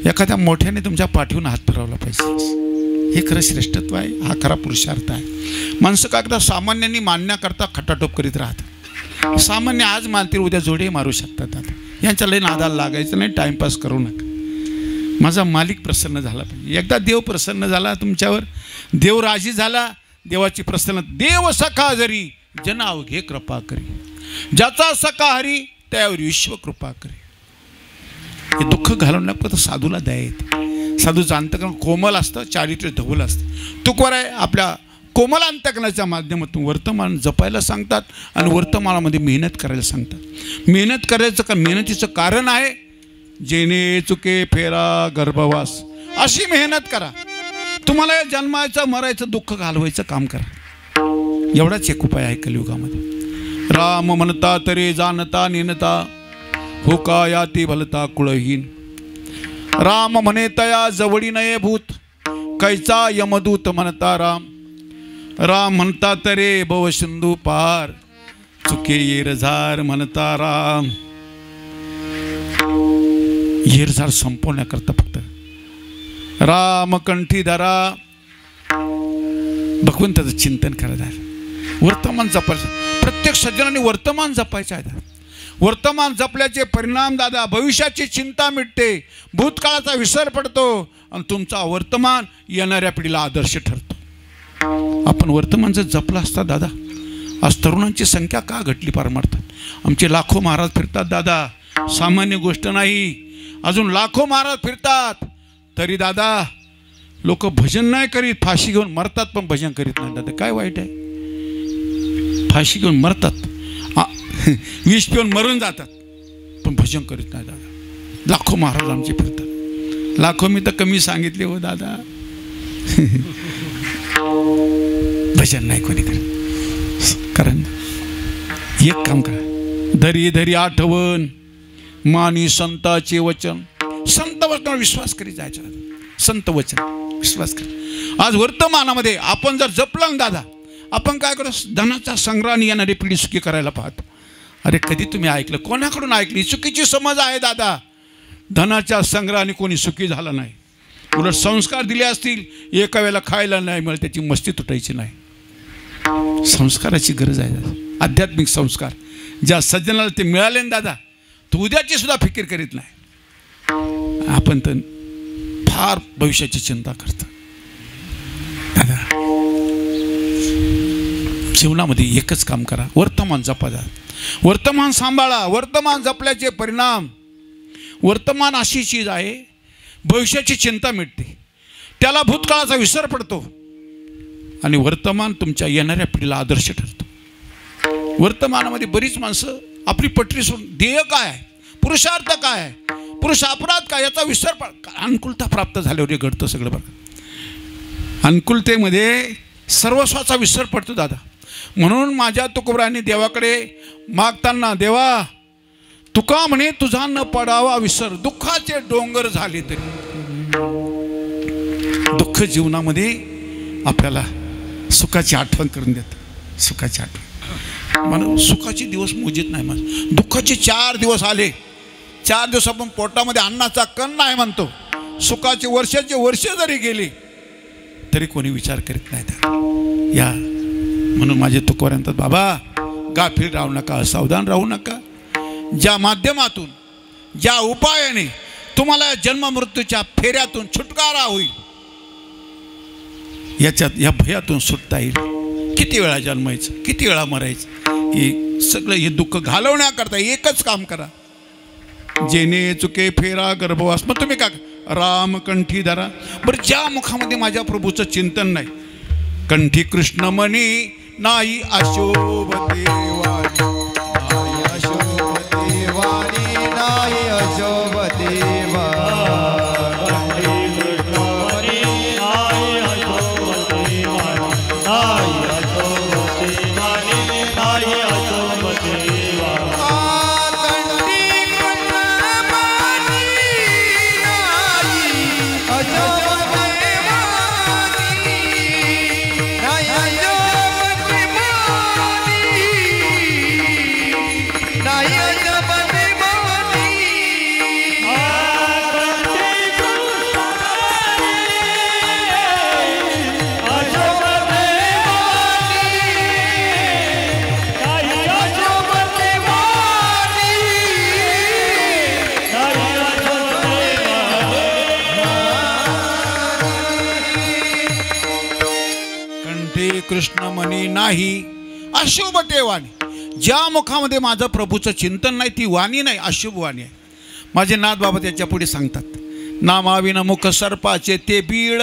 एखाद्या मोठ्याने तुमच्या पाठीवून हात फिरवला पाहिजे, हे खरं श्रेष्ठत्व आहे, हा खरा पुरुषार्थ आहे. माणसं काय करता सामान्यांनी मानण्याकरता खटाटोप करीत राहतात. सामान्य आज मानतील उद्या जोडे मारू शकतात. आता यांच्या लई नादाला लागायचं नाही, टाईमपास करू नका. माझा मालिक प्रसन्न झाला पाहिजे. एकदा देव प्रसन्न झाला तुमच्यावर, देव राजी झाला, देवाची प्रसन्न. देव सखा जरी जन अवघे कृपा करी, ज्याचा सखा हरी त्यावर विश्व कृपा करी. हे दुःख घालवण्याकरता साधूला दया येते. साधूचं अंतकरण कोमल असतं, चारित्र्य धवल असतं. तुकोबर आहे आपल्या कोमल अंतकरणाच्या माध्यमातून वर्तमान जपायला सांगतात आणि वर्तमानामध्ये मेहनत करायला सांगतात. मेहनत करायचं का, मेहनतीचं कारण आहे जेणे चुके फेरा गर्भवास, अशी मेहनत करा. तुम्हाला या जन्माचं मरायचं दुःख घालवायचं काम करा. एवढाच एक उपाय आहे कलियुगामध्ये. राम म्हणता तरी जाणता नेनता, हो का या ती भलता कुळहीन. राम म्हणे तया जवळी नये भूत, कैचा यमदूत म्हणता राम. राम म्हणता तरे भव सिंधू पार, चुके येरझार म्हणता राम. येरझार संपवण्याकरता फक्त राम कंठी धरा, भगवंताचं चिंतन करा. वर्तमान जपायचं, प्रत्येक सज्जनाने वर्तमान जपायचं आहे. वर्तमान जपल्याचे परिणाम दादा भविष्याची चिंता मिटते, भूतकाळाचा विसर पडतो आणि तुमचा वर्तमान येणाऱ्या पिढीला आदर्श ठरतो. आपण वर्तमान जर जपलं असता दादा, आज तरुणांची संख्या का घटली पारमारतात. आमचे लाखो महाराज फिरतात दादा, सामान्य गोष्ट नाही. अजून लाखो महाराज फिरतात तरी दादा लोक भजन नाही करीत, फाशी घेऊन मरतात पण भजन करीत नाही. दादा काय वाईट आहे, फाशी घेऊन मरतात, विष पिऊन मरून जातात पण भजन करीत नाही दादा. लाखो महाराज आमचे फिरतात, लाखो मी तर कमी सांगितले हो दादा. भजन नाही कोणी करत. कारण एक काम करा, धरी धरी आठवण मानी संताचे वचन. संत वचनावर विश्वास करीत जायचं, संत वचन विश्वास कर. आज वर्तमानामध्ये आपण जर जपलं दादा, आपण काय करू, धनाचा संग्रहाने येणारी पिढी सुखी करायला पाहतो. अरे कधी तुम्ही ऐकलं, कोणाकडून ऐकली चुकीची समज आहे दादा. धनाच्या संग्रहाने कोणी सुखी झाला नाही, उलट संस्कार दिले असतील, एका वेळेला खायला नाही मिळेल त्याची मस्ती तुटायची नाही. संस्काराची गरज आहे दादा, आध्यात्मिक संस्कार. ज्या सज्जनाला ते मिळाले ना दादा, तो उद्याची सुद्धा फिकीर करीत नाही. आपण तर फार भविष्याची चिंता करतो दादा. जीवनामध्ये एकच काम करा, वर्तमान जपा. वर्तमान सांभाळा. वर्तमान जपल्याचे परिणाम, वर्तमान अशी चीज आहे भविष्याची चिंता मिटते, त्याला भूतकाळाचा विसर पडतो आणि वर्तमान तुमच्या येणाऱ्या पिढीला आदर्श ठरतो. वर्तमानामध्ये बरीच माणसं आपली पटरी सोडून, ध्येय काय आहे, पुरुषार्थ काय आहे, पुरुष अपराध काय, याचा विसर अनुकूलता प्राप्त झाल्यावर हे घडतं सगळं. बघा अनुकूलतेमध्ये सर्वस्वाचा विसर पडतो दादा. म्हणून माझ्या तुकोबरांनी देवाकडे मागताना, देवा तुका म्हणे तुझा न पडावा विसर, दुःखाचे डोंगर झाले तरी. दुःख जीवनामध्ये आपल्याला सुखाची आठवण करून देतं, सुखाची आठवण. म्हणून सुखाचे दिवस मोजित नाही, माझं दुःखाचे 4 दिवस आले, 4 दिवस आपण पोटामध्ये अन्नाचा कण नाही म्हणतो. सुखाचे वर्षाचे वर्ष जरी गेले तरी कोणी विचार करीत नाही या. म्हणून माझे तुकोबर म्हणतात, बाबा गाफील राहू नका, सावधान राहू नका. ज्या माध्यमातून, ज्या उपायाने तुम्हाला जन्म मृत्यूच्या फेऱ्यातून छुटकारा होईल, याच्यात या भयातून सुटता येईल. किती वेळा जन्मायचं, किती वेळा मरायचं, हे सगळं हे दुःख घालवण्याकरता एकच काम करा, जेणे चुके फेरा गर्भवास. मग तुम्ही का राम कंठी धरा. बरं ज्या मुखामध्ये माझ्या प्रभूचं चिंतन नाही, कंठी कृष्ण म्हणी नाही अशोभते वाणी, नाही अशोभते वाणी, नाही अशोभते नाही अशुभ ते वाणी. ज्या मुखामध्ये माझं प्रभूचं चिंतन नाही ती वाणी नाही, अशुभ वाणी आहे. माझे नाथ बाबा त्याच्या पुढे सांगतात, नामाविन मुख सर्पाचे ते बीळ,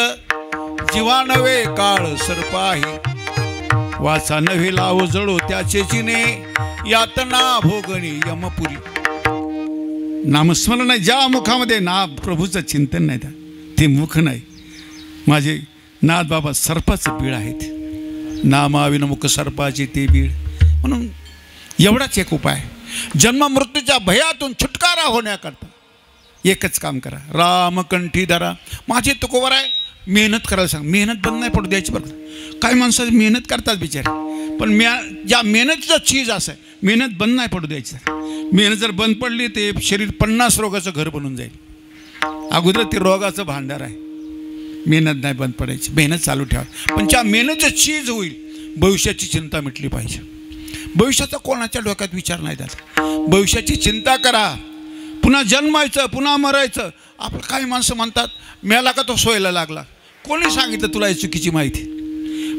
जीवा नवे काळ सर्पाही, वाचा नव्हे लाव जळो त्याचे चिने, यातना भोगणी यमपुरी. नामस्मरण नाही, ज्या मुखामध्ये ना प्रभूचं चिंतन नाही ते मुख नाही. माझे नाथ बाबा सर्पाचं बीळ आहेत. नामाविन मुख सर्पाचे ते बीळ. म्हणून एवढाच एक उपाय, जन्म मृत्यूच्या भयातून छुटकारा होण्याकरता एकच काम करा, रामकंठी धरा. माझे तुकोवर आहे, मेहनत करायला सांग. मेहनत बंद नाही पडू द्यायची बरं. काही माणसं मेहनत करतात बिचारे, पण ज्या मेहनतीचं चीज असं आहे, मेहनत बंद नाही पडू द्यायची. मेहनत जर बंद पडली ते शरीर 50 रोगाचं घर बनून जाईल. अगोदर ते रोगाचं भांडार आहे. मेहनत नाही बंद पडायची, मेहनत चालू ठेवा. पण ज्या मेहनतीचं चीज होईल, भविष्याची चिंता मिटली पाहिजे. भविष्याचा कोणाच्या डोक्यात विचार नाही त्याचा. भविष्याची चिंता करा. पुन्हा जन्मायचं, पुन्हा मरायचं. आपलं काही माणसं म्हणतात, मेला का तो सोयला लागला. कोणी सांगितलं तुला ही चुकीची माहिती?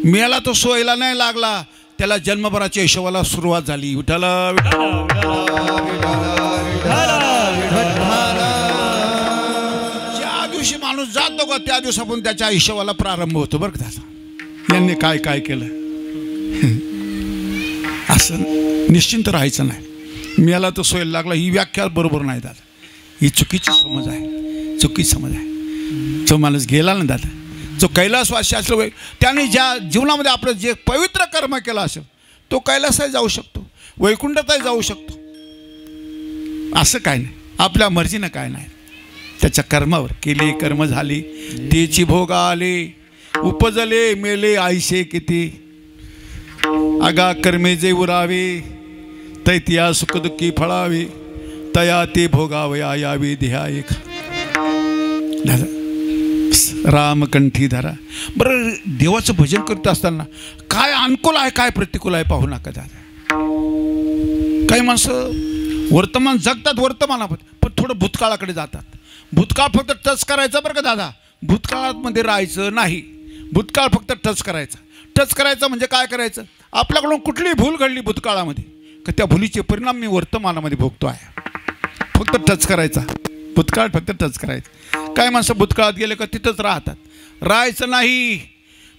मेला तो सोयला नाही लागला, त्याला जन्मभराच्या हिशोबाला सुरुवात झाली. विठ्ठला ज्या दिवशी माणूस जातो का त्या दिवसापासून त्याच्या हिशोबाला प्रारंभ होतो बरं का त्याचा. यांनी काय काय केलं असं निश्चिंत राहायचं नाही. मेला तो सोयला लागला ही व्याख्या बरोबर नाही दादा. ही चुकीची समज आहे, चुकीची समज आहे. जो माणूस गेला ना दादा, जो कैलासवासी असेल, त्याने ज्या जीवनामध्ये आपलं जे पवित्र कर्म केलं असेल तो कैलासही जाऊ शकतो, वैकुंठातही जाऊ शकतो. असं काय नाही, आपल्या मर्जीनं काय नाही. त्याच्या कर्मावर केले कर्म झाले, तेची भोग आले, उपजले मेले आईशे किती. आगा कर्मे जे उरावे, तैतिया सुखदुःखी फळावे, तया ते भोगावया यावे ध्येया एक. रामकंठी धरा. बरं, देवाचं भजन करत असताना काय अनुकूल आहे काय प्रतिकूल आहे पाहू नका दादा. काही माणसं वर्तमान जगतात वर्तमानामध्ये, पण थोडं भूतकाळाकडे जातात. भूतकाळ फक्त टच करायचं बरं का दादा, भूतकाळामध्ये राहायचं नाही. भूतकाळ फक्त टच करायचा. टच करायचं म्हणजे काय करायचं, आपल्याकडून कुठली भूल घडली भूतकाळामध्ये का त्या भुलीचे परिणाम मी वर्तमानामध्ये भोगतो आहे. फक्त टच करायचा, भूतकाळ फक्त टच करायचं. काय माणसं भूतकाळात गेले का तिथंच राहतात. राहायचं नाही,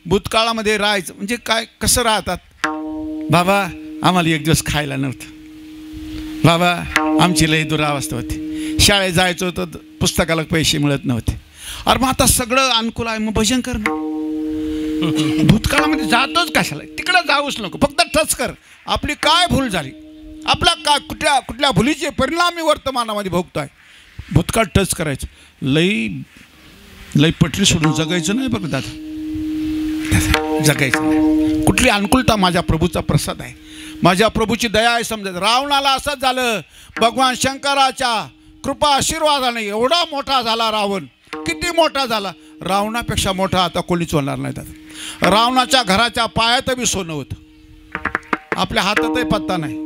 भूतकाळामध्ये राहायचं म्हणजे काय, कसं राहतात. बाबा आम्हाला एक दिवस खायला नव्हतं, बाबा आमची लई दुरावस्था होती, शाळेत जायचं होतं पुस्तकाला पैसे मिळत नव्हते. अरे मग आता सगळं अनुकूल आहे, मग भजन कर ना. भूतकाळामध्ये जातोच कशाला, तिकडं जाऊच नको, फक्त टच कर. आपली काय भूल झाली, आपला काय कुठल्या कुठल्या भुलीचे परिणाम मी वर्तमानामध्ये भोगतो आहे. भूतकाळ टच करायचं. लई पटली सोडून जगायचं नाही बघ दादा, जगायचं नाही. कुठली अनुकूलता, माझ्या प्रभूचा प्रसाद आहे, माझ्या प्रभूची दया आहे समजायचं. रावणाला असंच झालं, भगवान शंकराच्या कृपा आशीर्वादाने एवढा मोठा झाला रावण. किती मोठा झाला, रावणापेक्षा मोठा आता कोणीच होणार नाही दादा. रावणाच्या घराच्या पायात बी सोनं होतं, आपल्या हातातही पत्ता नाही,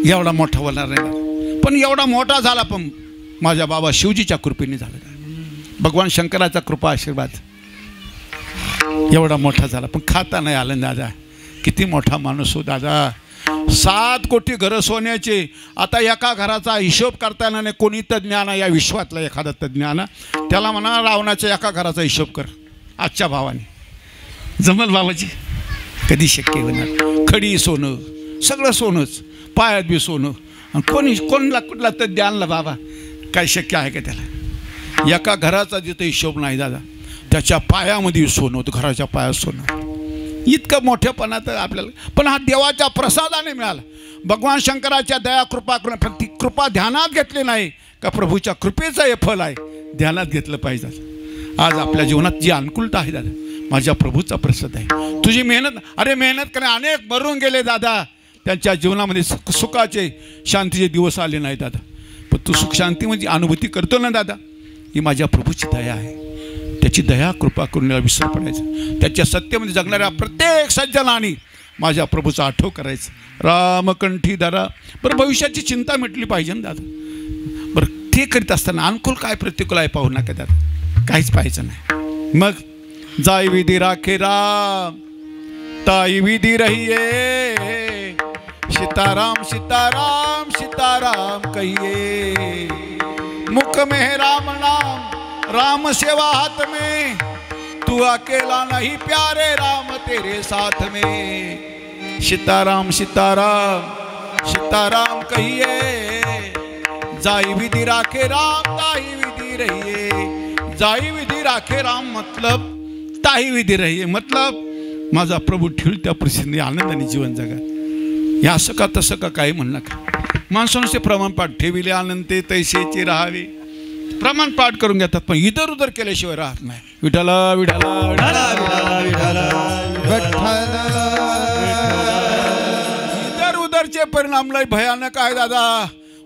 एवढा मोठा होणार नाही. पण एवढा मोठा झाला पण माझ्या बाबा शिवजीच्या कृपेने झाला. भगवान शंकराचा कृपा आशीर्वाद, एवढा मोठा झाला पण खाता नाही आलं दादा. किती मोठा माणूस हो दादा. 7 कोटी घरं सोन्याचे. आता एका घराचा हिशोब करता येणार नाही. कोणी तज्ज्ञ आणा या विश्वातला, एखादा तज्ज्ञ आणा, त्याला म्हणा रावणाच्या एका घराचा हिशोब कर. आजच्या भावाने जमल बाबाजी? कधी शक्य होणार. खडी सोनं, सगळं सोनंच, पायात बी सोनं. आणि कोणला कुठला तज्ज्ञ आणला बाबा, काय शक्य आहे का त्याला? एका घराचा जिथं हिशोब नाही दादा, त्याच्या पायामध्ये सोनं होतं, घराच्या पायात सोनं. इतकं मोठेपणा तर आपल्याला, पण हा देवाच्या प्रसादाने मिळाला. भगवान शंकराच्या दया कृपा करून, पण ती कृपा ध्यानात घेतली नाही का प्रभूच्या कृपेचं हे फल आहे, ध्यानात घेतलं पाहिजे. आज आपल्या जीवनात जी अनुकूलता आहे दादा, माझ्या प्रभूचा प्रसाद आहे. तुझी मेहनत, अरे मेहनत करणे अनेक मरून गेले दादा, त्यांच्या जीवनामध्ये सुखाचे शांतीचे दिवस आले नाही दादा. पण तू सुख शांती म्हणजे अनुभूती करतो ना दादा, ही माझ्या प्रभूची दया आहे. त्याची दया कृपा करून विसर पडायचं. त्याच्या सत्तेमध्ये जगणाऱ्या प्रत्येक सज्जनाने माझ्या प्रभूचा आठव करायचं. रामकंठी धरा. बरं, भविष्याची चिंता मिटली पाहिजे ना दादा. बरं, ते करीत असताना अनुकूल काय प्रतिकूल आहे पाहू नका दादा, काहीच पाहायचं नाही. मग जाय विधी राखे राम, ताई विधि रहिए, सीताराम सीताराम सीताराम कहिए। मुख में है राम नाम, राम सेवा हाथ में, तू अकेला नहीं प्यारे राम तेरे साथ में। सीताराम सीताराम सीताराम कहिए, जाई विधि राखे राम ताई विधि रहिए। जाई विधि राखे राम मतलब ताई विधि रहिए, मतलब माझा प्रभू ठेवल त्या परिस्थितीने आनंदाने जीवन जगा। या असं का तसं का काही म्हणू नका। माणसांचे प्रमाणपाठ ठेविले आनंदे तैसेचे राहावे, प्रमाणपाठ करून घेतात पण इधर उधर केल्याशिवाय राहत नाही। विठाला विठाला विठाला विठाला इधर उधरचे परिणाम लय भयानक आहे दादा।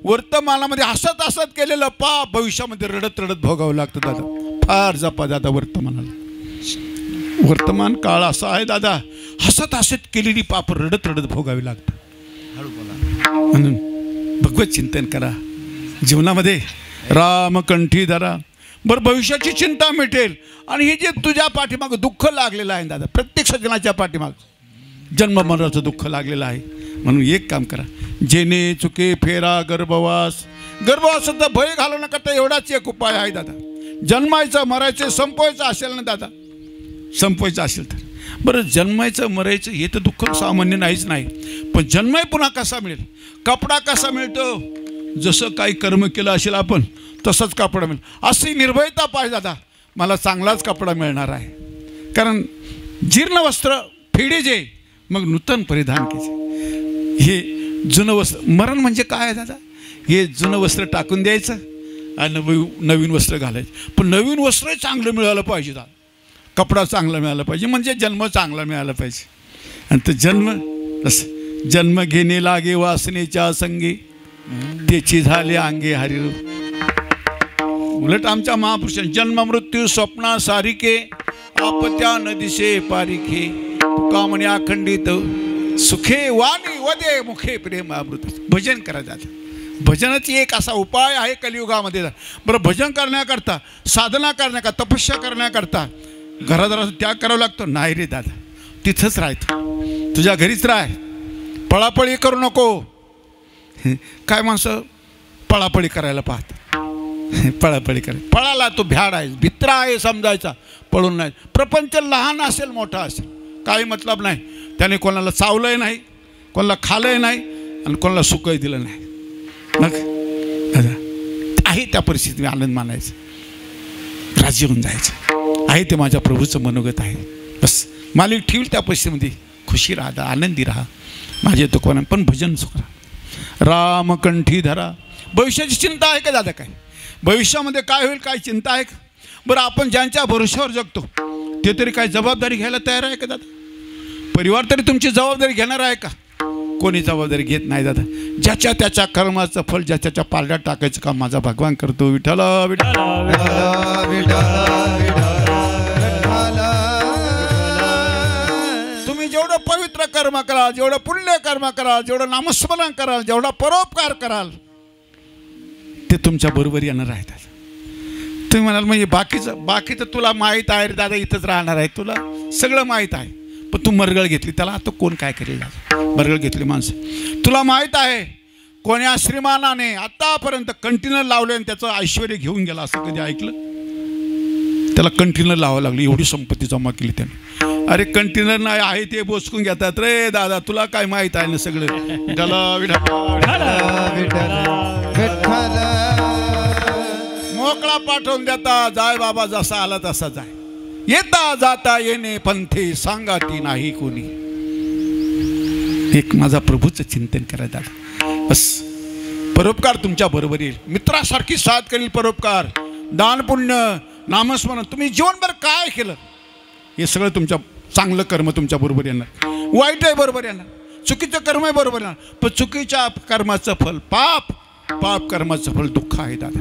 वर्तमानामध्ये हसत हसत केलेलं पाप भविष्यामध्ये रडत रडत भोगावं लागतं दादा। फार जपा दादा वर्तमानाला। वर्तमान काळ असा आहे दादा, हसत हसत केलेली पाप रडत रडत भोगावी लागतं। म्हणून भगवत चिंतन करा जीवनामध्ये, रामकंठी धरा, बरं भविष्याची चिंता मिटेल। आणि हे जे तुझ्या पाठीमागं दुःख लागलेलं आहे दादा, प्रत्येक सज्जनाच्या पाठीमागं जन्म मरणाचं दुःख लागलेलं आहे। म्हणून एक काम करा, जेणे चुके फेरा गर्भवास। गर्भवासाचा भय घालू नका, तर एवढाच एक उपाय आहे दादा। जन्मायचं मरायचं संपवायचं असेल ना दादा, संपवायचं असेल तर बरं, जन्मायचं मरायचं हे तर दुःख सामान्य नाहीच नाही, पण जन्मही पुन्हा कसा मिळेल, कपडा कसा मिळतो, जसं काही कर्म केलं असेल आपण तसंच कपडा मिळेल, अशी निर्भयता पाहिजे दादा। मला चांगलाच कपडा मिळणार आहे, कारण जीर्ण वस्त्र फेडीजे मग नूतन परिधान केले। हे जुनं वस्त्र, मरण म्हणजे काय आहे दादा, हे जुनं वस्त्र टाकून द्यायचं आणि नवीन वस्त्र घालायचं। पण नवीन वस्त्र चांगलं मिळालं पाहिजे दादा, कपडा चांगला मिळाला पाहिजे, म्हणजे जन्म चांगला मिळाला पाहिजे। आणि तो जन्म घेणे लागे वासनेच्या संगी, त्याची झाले अंगे हरिरूप। उलट आमच्या महापुरुषांनी जन्म मृत्यू स्वप्ना सारिके, आपत्या न दिसे पारिखे, तुका म्हणे अखंडित सुखे वाणी वदे मुखे प्रेम अमृत। भजन करा दादा, भजनाची एक असा उपाय आहे कलियुगामध्ये। बरं, भजन करण्याकरता, साधना करण्याकरता, तपस्या करण्याकरता घरादाराचा त्याग करावा लागतो? नाही रे दादा, तिथंच राहतो, तुझ्या घरीच राह, पळापळी करू नको। काय माणसं पळापळी करायला पाहतात, पळापळी कर, पळाला तो भ्याड आहे, भित्रा आहे समजायचा, पळून नाही। प्रपंच लहान असेल मोठा असेल काही मतलब नाही, त्याने कोणाला चावलंय नाही, कोणाला खालंय नाही आणि कोणाला सुखही दिलं नाही। मग आहे त्या परिस्थितीने आनंद मानायचा, राजी होऊन जायचं आहे, ते माझ्या प्रभूचं मनोगत आहे। बस मालिक ठेवल त्या परिस्थितीमध्ये, खुशी राहा, आनंदी राहा, माझे तो कोणा पण भजन सुख राहा। रामकंठी धरा। भविष्याची चिंता आहे का दादा? काय भविष्यामध्ये काय होईल काय चिंता आहे का? बरं, आपण ज्यांच्या भरोश्यावर जगतो ते तरी काय जबाबदारी घ्यायला तयार आहे का दादा? परिवार तरी तुमची जबाबदारी घेणार आहे का? कोणी जबाबदारी घेत नाही दादा। ज्याच्या त्याच्या कर्माचं फल ज्याच्या त्याच्या पारड्यात टाकायचं काम माझा भगवान करतो। विठ्ठल विठ्ठल तुम्ही जेवढं पवित्र कर्म कराल, जेवढं पुण्य कर्म कराल, जेवढं नामस्मरण कराल, जेवढा परोपकार कराल, ते तुमच्या बरोबर येणार आहे दादा। तुम्ही म्हणाल म्हणजे बाकीचं तुला माहीत आहे रे दादा, इथंच राहणार आहे, तुला सगळं माहीत आहे, पण तू मरगळ घेतली, त्याला आता कोण काय करेल दादा? मरगळ घेतली माणसं। तुला माहीत आहे कोण्या श्रीमानाने आतापर्यंत कंटेनर लावले आणि त्याचं ऐश्वर्य घेऊन गेला, असं कधी ऐकलं? त्याला कंटेनर लावावं लागली, एवढी संपत्ती जमा केली त्याने। अरे कंटेनर नाही आहे ते बोचकून घेतात रे दादा, तुला काय माहीत आहे ना सगळं। मोकळा पाठवून देता, जाय बाबा जसा आला तसा जाय, येता जाता येणे पंथे सांगाती नाही कोणी। एक माझा प्रभूचं चिंतन करा दादा, बस परोपकार तुमच्या बरोबर येईल, मित्रासारखी साथ करील परोपकार, दान पुण्य नामस्मरण। तुम्ही जीवनभर काय केलं हे सगळं तुमच्या चांगलं कर्म तुमच्या बरोबर येणार, वाईट आहे बरोबर येणार, चुकीचं कर्म आहे बरोबर येणार, पण चुकीच्या कर्माचं फल पाप, पाप कर्माचं फल दुःख आहे दादा,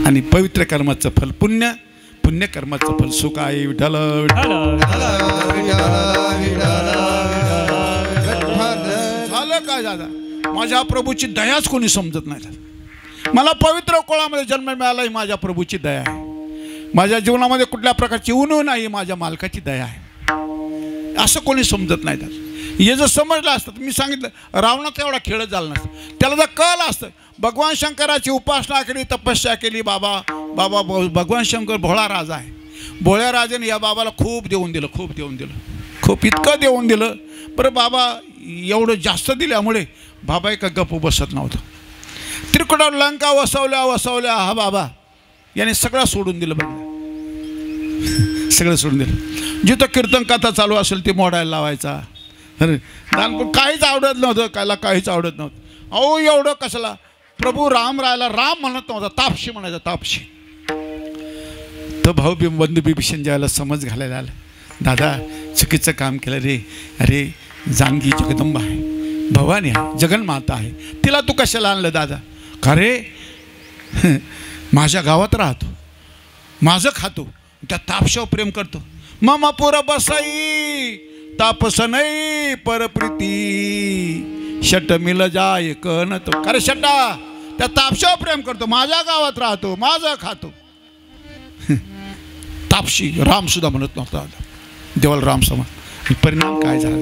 आणि पवित्र कर्माचं फल पुण्य, पुण्य कर्माचं फल सुख आहे। विठ्ठल झालं काय दादा? माझ्या प्रभूची दयाच कोणी समजत नाही दादा। मला पवित्र कोळामध्ये जन्म मिळाला ही माझ्या प्रभूची दया आहे। माझ्या जीवनामध्ये कुठल्या प्रकारची उणीव नाही, माझ्या मालकाची दया आहे। असं कोणी समजत नाही त्याला. हे जर समजलं असतं, मी सांगितलं रावणाचा एवढा खेळच झाला नसतं. त्याला जर कळलं असतं, भगवान शंकराची उपासना केली, तपस्या केली, बाबा भगवान शंकर भोळा राजा आहे. भोळ्या राजाने या बाबाला खूप देऊन दिलं, खूप इतकं देऊन दिलं. बरं बाबा एवढं जास्त दिल्यामुळे बाबा एका गप्प बसत नव्हतं. त्रिकुटावर लंका वसवल्या हा बाबा याने सगळं सोडून दिलं. बघा सगळं सोडून दिलं. जिथं कीर्तन कथा चालू असेल ते मोडायला लावायचा. अरे लहानपण काहीच आवडत नव्हतं, काहीच आवडत नव्हतं. अहो एवढं कशाला, प्रभू राम राहायला राम म्हणत नव्हता, तापशी म्हणायचा, तापशी. तर भाऊ बंधू बिभीषण ज्याला समज घालायला आलं, दादा चुकीचं काम केलं रे. अरे जानकी जगदंबा आहे, भवानी आहे, जगन्माता आहे, तिला तू कशाला आणलं दादा? का रे माझ्या गावात राहतो, माझं खातो, त्या तापशावर प्रेम करतो. मम पुर बसाई तापस नाही परप्रीती शट मिल जाय कन तो. अरे शटा, त्या तापशावर प्रेम करतो, माझ्या गावात राहतो, माझं खातो. तापशी राम सुद्धा म्हणत नव्हता देवाला राम समान. परिणाम काय झाला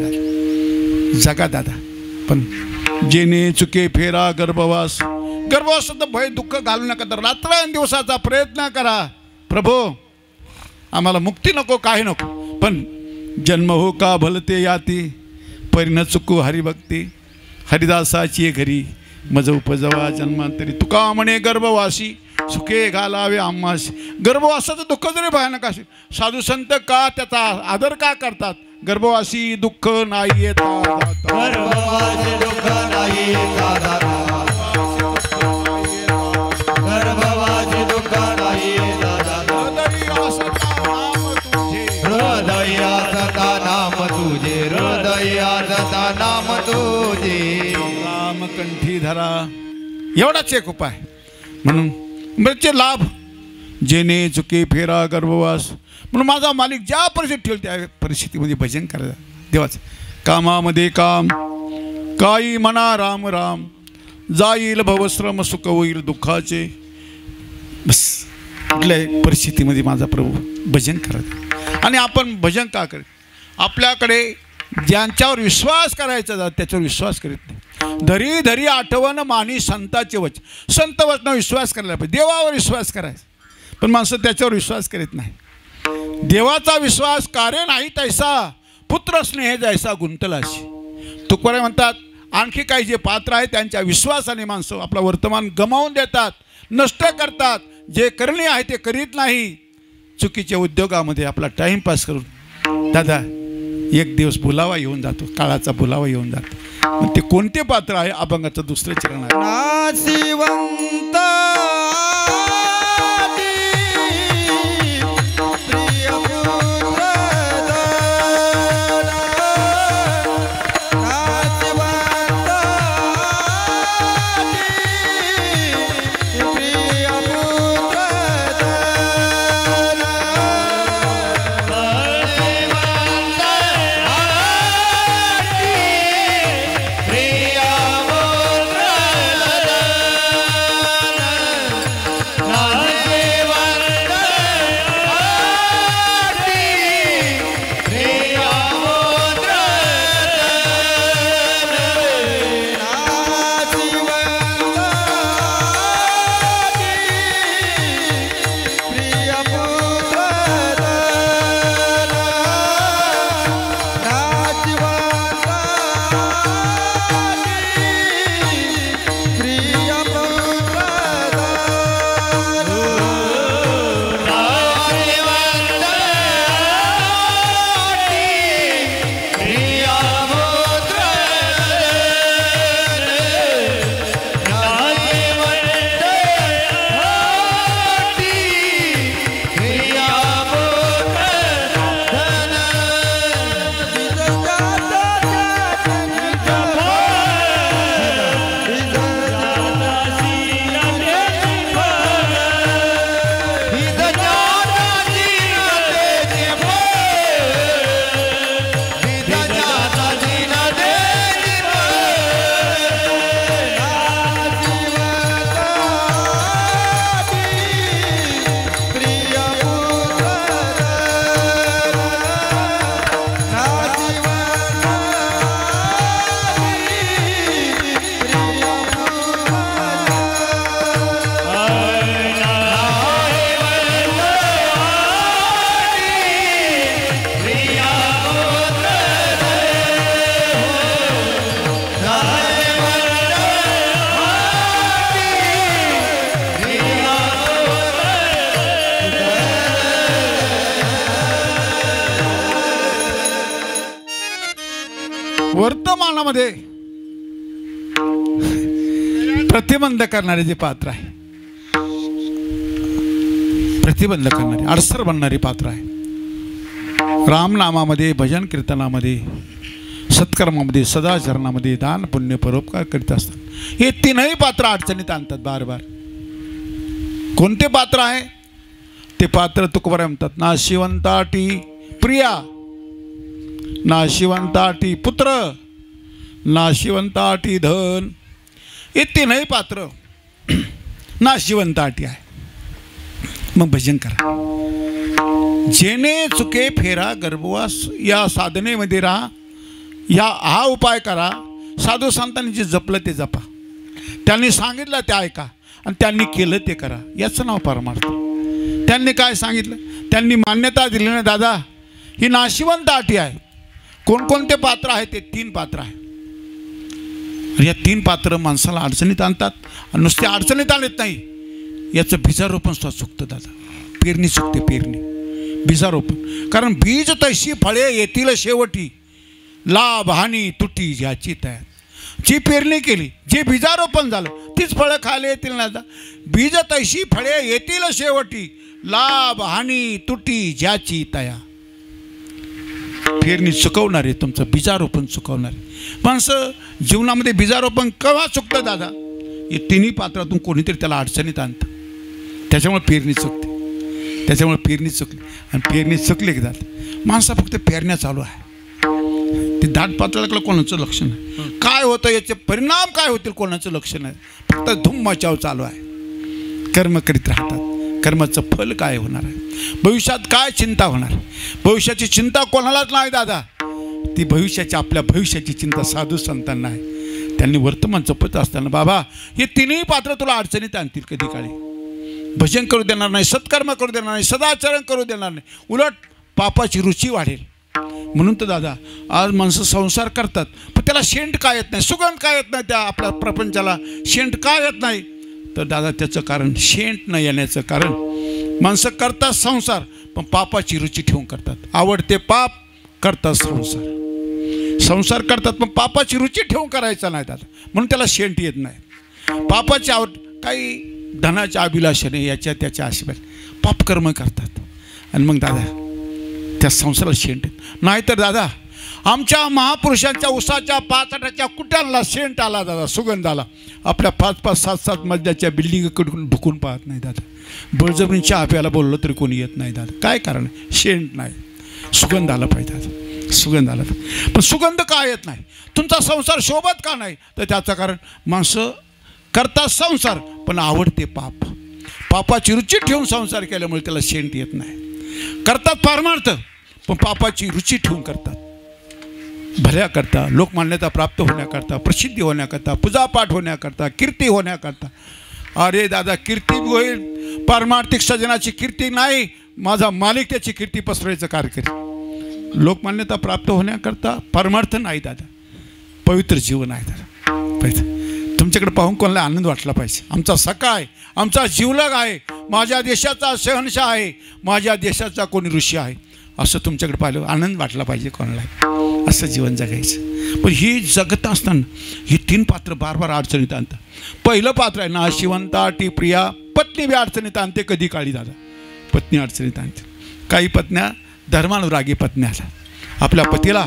जगा दादा. पण जेने चुके फेरा गर्भवासाचं भय दुःख घालू नका, तर रात्रंदिवसाचा प्रयत्न करा. प्रभू आम्हाला मुक्ती नको, काही नको, पण जन्म हो का भलते याती परिण चुकू हरिभक्ती हरिदासाची घरी मज उपजवा जन्मांतरी. तुका म्हणे गर्भवासी सुखे घालावे आम्हास. गर्भवासाचं दुःख जरी भयानक असेल, साधू संत का त्याचा आदर का करतात? गर्भवासी दुःख नाही येता गर्भवासी दुःख नाही येता दाता. गर्भवासी दुःख नाही येता दाता. हृदयासता नाम तुझे, हृदयासता नाम तुझे. रामकंठी धरा, एवढाच एक उपाय. म्हणून मृत्यूचे लाभ जेने चुके फेरा गर्भवास. म्हणून माझा मालिक ज्या परिस्थितीत ठेवल त्या परिस्थितीमध्ये भजन करायचं देवाचं. कामामध्ये काम काही म्हणा राम राम, जाईल भवश्रम सुख होईल दुःखाचे. बस कुठल्याही परिस्थितीमध्ये माझा प्रभू भजन करायचं. आणि आपण भजन का करेल? आपल्याकडे ज्यांच्यावर विश्वास करायचा त्याच्यावर विश्वास करीत नाही. धरी धरी आठवण मानी संताचे वचन. संत वचनावर विश्वास करायला पाहिजे, देवावर विश्वास करायचा. पण माणसं त्याच्यावर विश्वास करीत नाही. देवाचा विश्वास कार्य नाही तैसा, पुत्र स्नेह जैसा गुंतलाशी. तुकोबाराय म्हणतात, आणखी काही जे पात्र आहे त्यांच्या विश्वासाने माणसं आपला वर्तमान गमावून देतात, नष्ट करतात. जे करणे आहे ते करीत नाही, चुकीच्या उद्योगामध्ये आपला टाईमपास करून. दादा एक दिवस बुलावा येऊन जातो, काळाचा बुलावा येऊन जातो. ते कोणते पात्र आहे? अभंगाचं दुसरं चरण आहे. नासिवंत वर्तमानामध्ये प्रतिबंध करणारे जे पात्र आहे, प्रतिबंध करणारे अडसर बनणारे पात्र आहे. रामनामामध्ये, भजन कीर्तनामध्ये, सत्कर्मामध्ये, सदाचरणामध्ये, दान पुण्य परोपकार करीत असतात. हे तीनही पात्र अडचणीत आणतात बार बार. कोणते पात्र आहे ते पात्र तुकोबाराय म्हणतात, नाशिवंताटी प्रिया, नाशिवंताटी पुत्र, नाशिवंताटी धन. हे तीनही पात्र नाशिवंताटी आहे. मग भजन करा. जेने चुके फेरा गर्भवास या साधनेमध्ये राहा. हा उपाय करा. साधू संतांनी जे जपलं ते जपा, त्यांनी सांगितलं ते ऐका आणि त्यांनी केलं ते करा. याचं नाव परमार्थ. त्यांनी काय सांगितलं, त्यांनी मान्यता दिली ना दादा, ही नाशिवंत अटी आहे. कोणकोणते पात्र आहे ते 3 पात्र आहे. या 3 पात्र माणसाला अडचणीत आणतात. आणि नुसते अडचणीत आणत नाही, याचं बीजारोपण सुद्धा चुकतं दादा. पेरणी चुकते, पेरणी बीजारोपण. कारण बीज तशी फळे येतील शेवटी, लाभ हानी तुटी ज्याची तयार. जी पेरणी केली, जे बीजारोपण झालं, तीच फळं खायला येतील ना. बीज तशी फळे येतील शेवटी, लाभ हानी तुटी ज्याची तया. पेरणी चुकवणार आहे, तुमचं बीजारोपण चुकवणार आहे. माणसं जीवनामध्ये बीजारोपण केव्हा चुकतं दादा, हे 3ही पात्रातून कोणीतरी त्याला अडचणीत आणतं. त्याच्यामुळे पेरणी चुकते. त्याच्यामुळे पेरणी चुकली. आणि पेरणी चुकली की दादा माणसा फक्त पेरण्या चालू आहे. ते दाट पातळाकडे कोणाचं लक्ष नाही. काय होतं, याचे परिणाम काय होतील कोणाचं लक्ष नाही. फक्त धूम मचाव चालू आहे. कर्म करीत राहतात. कर्माचं फल काय होणार आहे, भविष्यात काय चिंता होणार. भविष्याची चिंता कोणालाच नाही दादा. ती भविष्याची, आपल्या भविष्याची चिंता साधू संतांना आहे. त्यांनी वर्तमान जपत असताना बाबा हे 3ही पात्र तुला अडचणीत आणतील कधी काळी. भजन करू देणार नाही, सत्कर्म करू देणार नाही, सदाचरण करू देणार नाही. उलट पापाची रुची वाढेल. म्हणून तर दादा आज माणसं संसार करतात, पण त्याला शेंट काय येत नाही, सुगंध काय येत नाही. त्या आपल्या प्रपंचाला शेंट काय येत नाही, तर दादा त्याचं कारण, शेंट न येण्याचं कारण, माणसं करतात संसार पण पापाची रुची ठेवून करतात. आवडते पाप, करतात संसार. संसार करतात पण पापाची रुची ठेवून करायचा नाही दादा. म्हणून त्याला शेंट येत नाही. पापाची आवड, काही धनाच्या अभिलाषाने, याच्या त्याच्या आशेने पापकर्म करतात. आणि मग दादा त्या संसाराला शेंट येत नाही. तर दादा आमच्या महापुरुषांच्या उसाच्या 5-8च्या कुट्यांना शेंट आला दादा, सुगंध आला. आपल्या 5-5, 7-7 मजल्याच्या बिल्डिंगकडून ढुकून पाहत नाही दादा. बळजबरीने चहा प्यायला बोललं तरी कोणी येत नाही दादा. काय कारण, शेंट नाही. सुगंध आला पाहिजे दादा, सुगंध आला पाहिजे. पण सुगंध का येत नाही, तुमचा संसार शोभत का नाही, तर त्याचं कारण माणसं करतात संसार पण आवडते पाप. पापाची रुची ठेवून संसार केल्यामुळे त्याला शेंट येत नाही. करतात परमार्थ पण पापाची रुची ठेवून करतात. भल्या करता, लोकमान्यता प्राप्त होण्याकरता, प्रसिद्धी होण्याकरता, पूजापाठ होण्याकरता, कीर्ती होण्याकरता. अरे दादा कीर्ती होईल, पारमार्थिक सजनाची कीर्ती नाही, माझा मालिक त्याची कीर्ती पसरवायचं कार्य करेल. लोकमान्यता प्राप्त होण्याकरता परमार्थ नाही दादा, पवित्र जीवन आहे दादा. पाहिजे तुमच्याकडे पाहून कोणाला आनंद वाटला पाहिजे. आमचा सखा आहे, आमचा जीवलग आहे, माझ्या देशाचा शहनशाह आहे, माझ्या देशाचा कोणी ऋषी आहे, असं तुमच्याकडे पाहिलं आनंद वाटला पाहिजे कोणाला. असं जीवन जगायचं. पण ही जगत असताना ही 3 पात्र बार बार अडचणीत आणतात. पहिलं पात्र आहे नाशिवंता टी प्रिया, पत्नी बी अडचणीत आणते कधी काळी दादा. पत्नी अडचणीत आणते. काही पत्न्या धर्मानुरागी पत्न्या आल्या. आपल्या पतीला,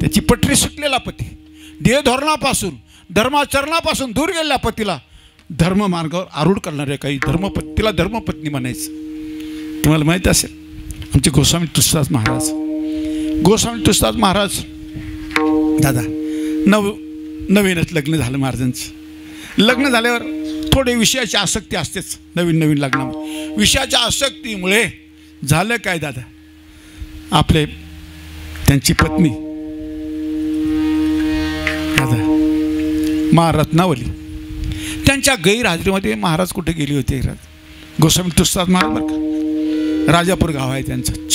त्याची पटरी सुटलेला पती, देहधोरणापासून धर्माचरणापासून दूर गेलेल्या पतीला धर्म मार्गावर आरूढ करणारे काही तिला धर्मपत्नी म्हणायचं. तुम्हाला माहीत असेल आमचे गोस्वामी तुळशीदास महाराज दादा नवीनच लग्न झालं महाराजांचं. लग्न झाल्यावर थोडे विषयाची आसक्ती असतेच. नवीन लग्नामध्ये विषयाच्या आसक्तीमुळे झालं काय दादा, आपले त्यांची पत्नी दादा महारत्नावली, त्यांच्या गैरहजेरीमध्ये महाराज कुठे गेली होते. गोस्वामी तुळशीदास महाराज बरं का, राजापूर गाव आहे त्यांचं,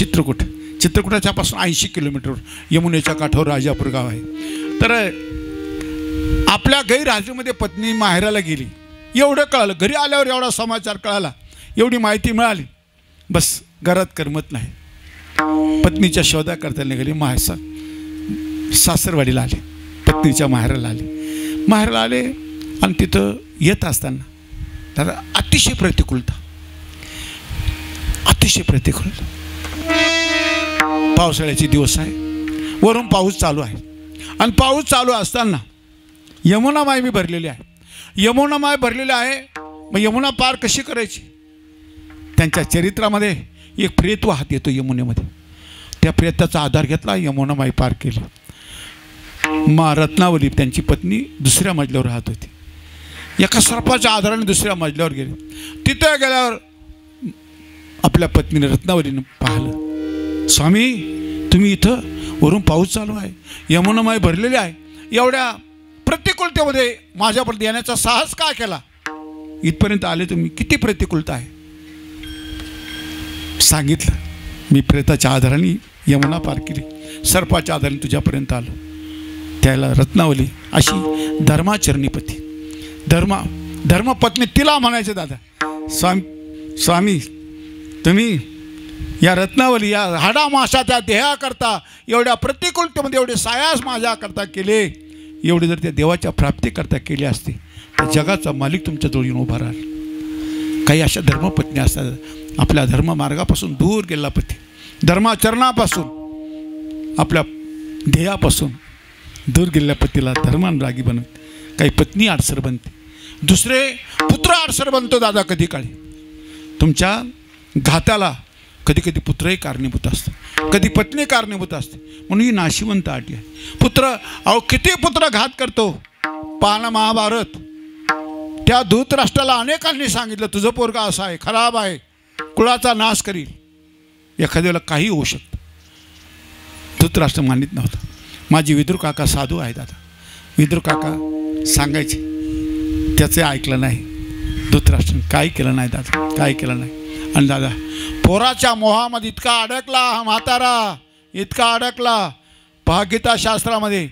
चित्रकूटाच्यापासून 80 किलोमीटर यमुनेच्या काठावर राजापूर गाव आहे. तर आपल्या गैरहजेरीमध्ये पत्नी माहेराला गेली, एवढं कळालं. घरी आल्यावर एवढा समाचार कळाला, एवढी माहिती मिळाली, बस घरात करमत नाही. पत्नीच्या शोधा करता निघाली. सासरवाडीला आले, पत्नीच्या माहेराला आले आणि तिथं येत असताना दादा अतिशय प्रतिकूलता, पावसाळ्याचे दिवस आहे, वरून पाऊस चालू आहे आणि पाऊस चालू असताना यमुनामाई मी भरलेली आहे. यमुनामाई भरलेली आहे. मग यमुना पार कशी करायची? त्यांच्या चरित्रामध्ये एक प्रेत वाहत येतो यमुनेमध्ये. त्या प्रेताचा आधार घेतला, यमुनामाई पार केली. रत्नावली त्यांची पत्नी दुसऱ्या मजल्यावर राहत होती. एका सर्पाच्या आधाराने दुसऱ्या मजल्यावर गेले. तिथे गेल्यावर आपल्या पत्नीने रत्नावलीनं पाहिलं, स्वामी तुम्ही इथं, वरून पाऊस चालू आहे, यमुनामाई भरलेली आहे, एवढ्या प्रतिकूलतेमध्ये माझ्यापर्यंत येण्याचा साहस का केला? इथपर्यंत आले तुम्ही, किती प्रतिकूलता आहे? सांगितलं, मी प्रेताच्या आधाराने यमुना पार केली, सर्पाच्या आधाराने तुझ्यापर्यंत आलो. त्याला रत्नावली अशी धर्माचरणीपती, धर्मपत्नी तिला म्हणायचे, दादा स्वामी तुम्ही या रत्नावली या हाडामाशाच्या देहाकरता एवढ्या प्रतिकूलतेमध्ये एवढे सायास माझ्याकरता केले, एवढे जर त्या देवाच्या प्राप्तीकरता केले असते तर जगाचा मालिक तुमच्या जवळ येऊन उभा राहील. काही अशा धर्मपत्नी असतात, आपल्या धर्ममार्गापासून दूर गेला पती, धर्माचरणापासून आपल्या ध्येयापासून दूर गेलेल्या पतीला धर्मानुरागी बनवते. काही पत्नी आडसर बनते, दुसरे पुत्र आडसर बनतो. दादा कधी काळी तुमच्या घाताला कधी कधी पुत्रही कारणीभूत असतं, कधी पत्नी कारणीभूत असते. म्हणून ही नाशिवंत अटी आहे. पुत्र, अहो किती पुत्र घात करतो. पाहणं महाभारत, त्या धृतराष्ट्राला अनेकांनी सांगितलं तुझं पोरगा असा आहे, खराब आहे, कुळाचा नाश करील. एखाद्या वेळेला काही होऊ शकतं. धृतराष्ट्र मानित नव्हता. माझी विदुर काका साधू आहे दादा. विदुर काका सांगायचे, त्याचे ऐकलं नाही. धृतराष्ट्र काय केलं नाही दादा, काय केलं नाही. आणि दादा पोराच्या मोहामध्ये इतका अडकला हा म्हातारा, इतका अडकला. पहा गीताशास्त्रामध्ये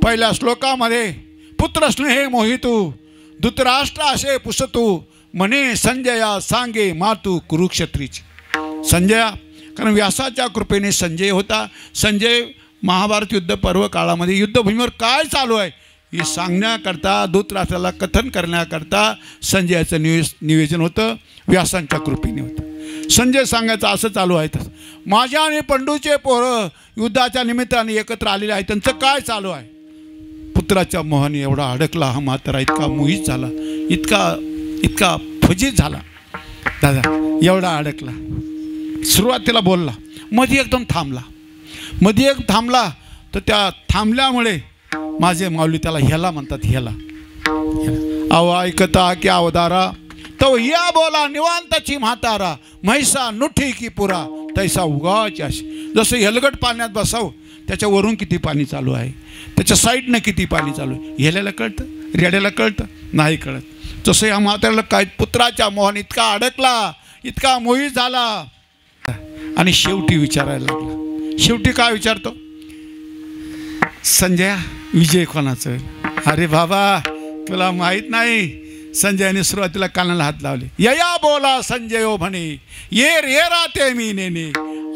पहिल्या श्लोकामध्ये, पुत्रस्नेहे मोहितू धृतराष्ट्र असे पुसतू म्हणे संजया सांगे मातू कुरुक्षत्रीची. संजया, कारण व्यासाच्या कृपेने संजय होता. संजय महाभारत युद्ध पर्व काळामध्ये युद्धभूमीवर काय चालू आहे हे सांगण्याकरता, धृतराष्ट्राला कथन करण्याकरता संजयाचं नियोजन होतं, व्यासांच्या कृपेने होतं. संजय सांगायचं असं चालू आहे, तर माझ्या आणि पंडूचे पोरं युद्धाच्या निमित्ताने एकत्र आलेले आहेत, त्यांचं काय चालू आहे. पुत्राच्या मोहाने एवढा अडकला हा म्हातारा, इतका मोहित झाला, इतका फजित झाला दादा, एवढा अडकला. सुरुवातीला बोलला, मध्ये एकदम थांबला. तर त्या थांबल्यामुळे माझे माऊली त्याला ह्याला म्हणतात, ह्याला. अव ऐकता की अवदारा तो या बोला निवांताची म्हातारा, म्हैसा नुठी की पुरा तैसा उगाच अशी. जसं हेलगट पाण्यात बसाव, त्याच्यावरून किती पाणी चालू आहे, त्याच्या साईडनं किती पाणी चालू आहे, हेल्याला कळतं, रेड्याला कळतं नाही कळत. तसं या म्हाताऱ्याला काय पुत्राच्या मोहाने इतका अडकला, इतका मोहित झाला. आणि शेवटी विचारायला लागला. शेवटी काय विचारतो, संजया विजय कोणाचं? अरे बाबा तुला माहीत नाही. संजयाने सुरुवातीला कानाला हात लावले. यया बोला संजयो म्हणे, ये रे राहते मी नेने,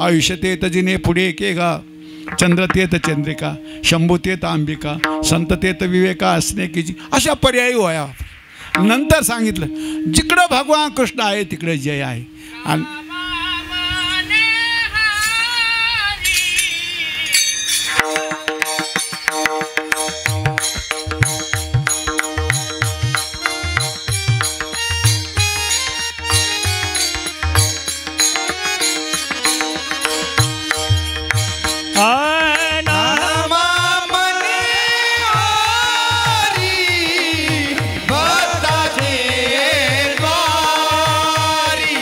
आयुष्य तेत जिने पुढे के गा, चंद्र तेत चंद्रिका, शंभू तेत अंबिका, संत तेत विवेका असणे की. अशा पर्यायी वया. नंतर सांगितलं, जिकडं भगवान कृष्ण आहे तिकडे जय आहे. आणि भक्ताचे द्वारी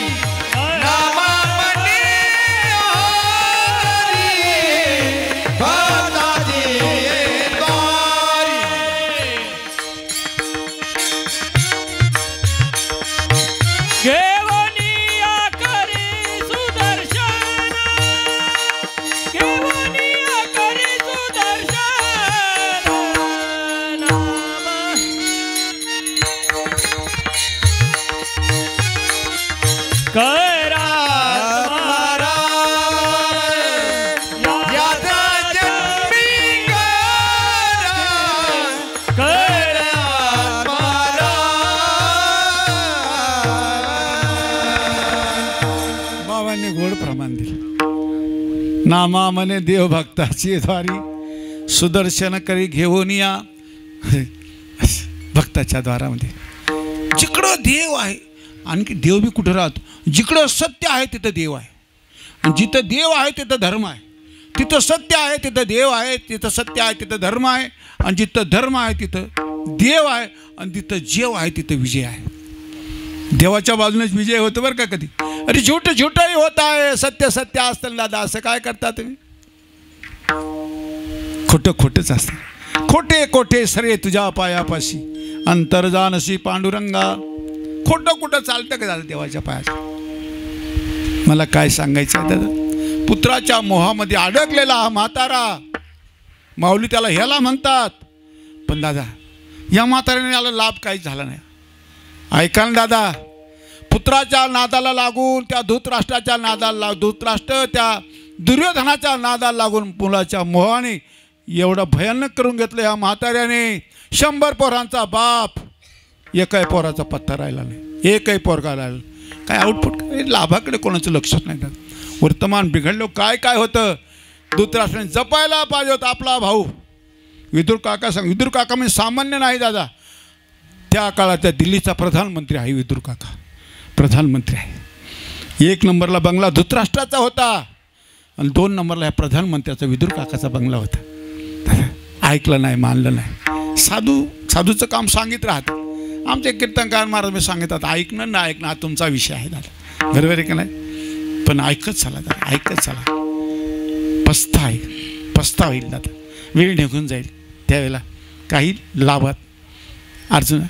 नामा म्हणे देव भक्ताची द्वारी सुदर्शन करी घेऊन या भक्ताच्या द्वारामध्ये. जिकडं देव आहे, आणखी देव बी कुठं राहतो, जिकडं सत्य आहे तिथं देव आहे, आणि जिथं देव आहे तिथं धर्म आहे. तिथं सत्य आहे तिथं देव आहे, तिथं सत्य आहे तिथं धर्म आहे, आणि जिथं धर्म आहे तिथं देव आहे, आणि जिथं जेव आहे तिथं विजय आहे. देवाच्या बाजूनेच विजय होतो बरं का. कधी अरे झूठ झूठही होत आहे, सत्य सत्य असतं दादा. असं काय करता तुम्ही? खोटं खोटंच असतं. खोटे कोठे सरे तुझ्या पायापाशी अंतर्जानसी पांडुरंगा. खोटं कुठं चालतं का दादा देवाच्या पायात? मला काय सांगायचं आहे दादा, पुत्राच्या मोहामध्ये अडकलेला हा म्हातारा, माऊली त्याला ह्याला म्हणतात. पण दादा या म्हाताऱ्याने याला लाभ काहीच झाला नाही. ऐका ना दादा, पुत्राच्या नादाला लागून त्या धृतराष्ट्राच्या नादाला धृतराष्ट्र त्या दुर्योधनाच्या नादाला लागून मुलाच्या मोहाने एवढं भयानक करून घेतलं या म्हाताऱ्याने. 100 पोरांचा बाप, एकही पोराचा पत्ता राहिला नाही, एकही पोरगा राहिला. काय आउटपुट? लाभाकडे कोणाचं लक्षच नाही दादा. वर्तमान बिघडलं. काय काय होतं? धृतराष्ट्राने जपायला पाहिजे होता आपला भाऊ विदुर काका. विदुर काका म्हणजे सामान्य नाही दादा. त्या काळात त्या दिल्लीचा प्रधानमंत्री आहे विदुर काका, प्रधानमंत्री आहे. 1 नंबरला बंगला धृतराष्ट्राचा होता, आणि 2 नंबरला ह्या प्रधानमंत्र्याचा विदुर काकाचा बंगला होता. ऐकलं नाही, मानलं नाही. साधूचं काम सांगित राहतं. आमचे कीर्तनकार महाराज मी सांगितलं ऐकणं ना ऐकणं हा तुमचा विषय आहे दादा, बरोबर आहे का नाही? पण ऐकत चला दादा, ऐकत चला. पस्ता होईल दादा, वेळ निघून जाईल. त्यावेळेला काही लाभात अर्जुन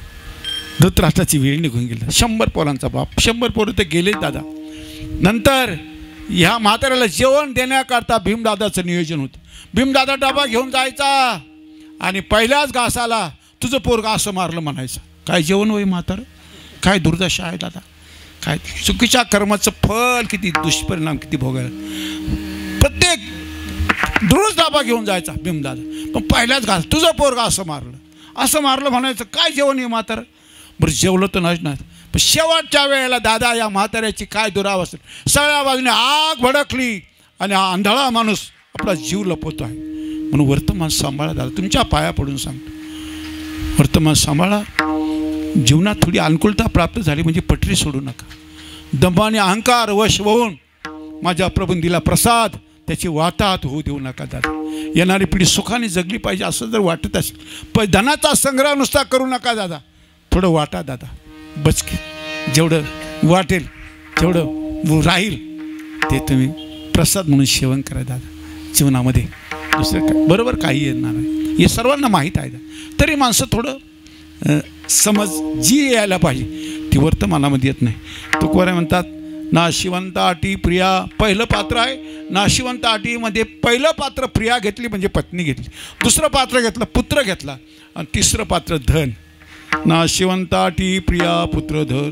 धृतराष्ट्राची वेळ निघून गेली. 100 पोरांचा बाप, 100 पोरं तर गेलेच दादा. नंतर ह्या म्हाताऱ्याला जेवण देण्याकरता भीमदादाचं नियोजन होतं. भीमदादा डबा घेऊन जायचा आणि पहिल्याच घासाला तुझं पोरगा असं मारलं म्हणायचं. काय जेवण होई म्हातारं? काय दुर्दशा आहे दादा. काय चुकीच्या कर्माचं फल, किती दुष्परिणाम, किती भोगायला. प्रत्येक रोज डबा घेऊन जायचा भीमदादा, पण पहिल्याच घास तुझं पोरगा असं मारलं म्हणायचं. काय जेवण आहे म्हातारं? बरं जेवलं तर नाही, पण शेवटच्या वेळेला दादा या म्हाताऱ्याची काय दुरावस्था. सगळ्या बाजूने आग भडकली आणि हा आंधळा माणूस आपला जीव लपवतो आहे. म्हणून वर्तमान सांभाळा दादा, तुमच्या पाया पडून सांगतो, वर्तमान सांभाळा. जीवनात थोडी अनुकूलता प्राप्त झाली म्हणजे पटरी सोडू नका. दंभाने अहंकार वश होऊन माझ्या प्रभूने दिला प्रसाद त्याची वाताहत होऊ देऊ नका दादा. येणारी पिढी सुखाने जगली पाहिजे असं जर वाटत असेल, पण धनाचा संग्रह नुसता करू नका दादा. थोडं वाटा दादा, बचके जेवढं वाटेल जेवढं राहील ते तुम्ही प्रसाद म्हणून सेवन करा दादा. जीवनामध्ये दुसरं काय बरोबर काही येणार नाही, हे सर्वांना माहीत आहे. तरी माणसं थोडं समज जी यायला पाहिजे ती वर्तमानामध्ये येत नाही. तुकोबाराय म्हणतात, नाशिवंत अटी प्रिया पहिलं पात्र आहे. नाशिवंत अटीमध्ये पहिलं पात्र प्रिया घेतली म्हणजे पत्नी घेतली, दुसरं पात्र घेतलं पुत्र घेतला, आणि तिसरं पात्र धन. नाशिवंत अटी प्रिया पुत्र धन.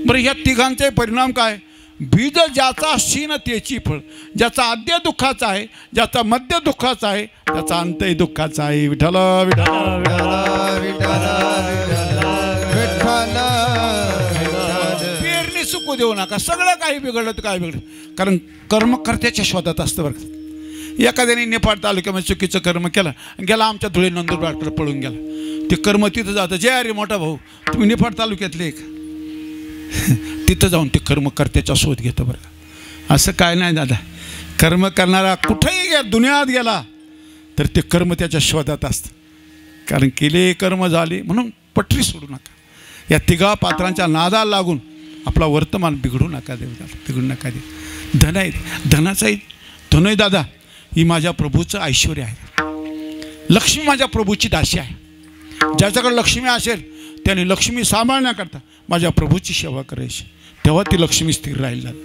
बरं ह्या तिघांचे परिणाम काय? बीज ज्याचा शीन त्याची फळ. ज्याचा आद्य दुःखाचा आहे, ज्याचा मध्य दुःखाचा आहे, त्याचा अंतही दुःखाचा आहे. विठ्ठल विठ्ठल पेरणी चुकू देऊ नका. सगळं काही बिघडलं तर काय बिघडलं, कारण कर्मकर्त्याच्या शोधात असतं बरं. एखाद्याने नेपाळ तालुक्यामध्ये चुकीचं कर्म केलं, गेला आमच्या धुळे नंदुरबारकडे पळून गेला. ते कर्म तिथं जातं. जय अरे मोठा भाऊ, तुम्ही नेपाळ तालुक्यातले एक तिथं जाऊन ते कर्मकर्त्याचा शोध घेतो बरं. असं काय नाही दादा. कर्म करणारा कुठेही गेला, दुनियात गेला तर ते कर्म त्याच्या शोधात असतं. कारण केले कर्म झाले म्हणून पटरी सोडू नका. या तिघा पात्रांच्या नादाला लागून आपला वर्तमान बिघडू नका देऊ दादा, बिघडू नका देऊ. धन आहे, धनाचाही धन आहे दादा. ही माझ्या प्रभूचं ऐश्वर्य आहे. लक्ष्मी माझ्या प्रभूची दासी आहे. ज्याच्याकडे लक्ष्मी असेल त्याने लक्ष्मी सांभाळण्याकरता माझ्या प्रभूची सेवा करायची, तेव्हा ती लक्ष्मी स्थिर राहील दादा.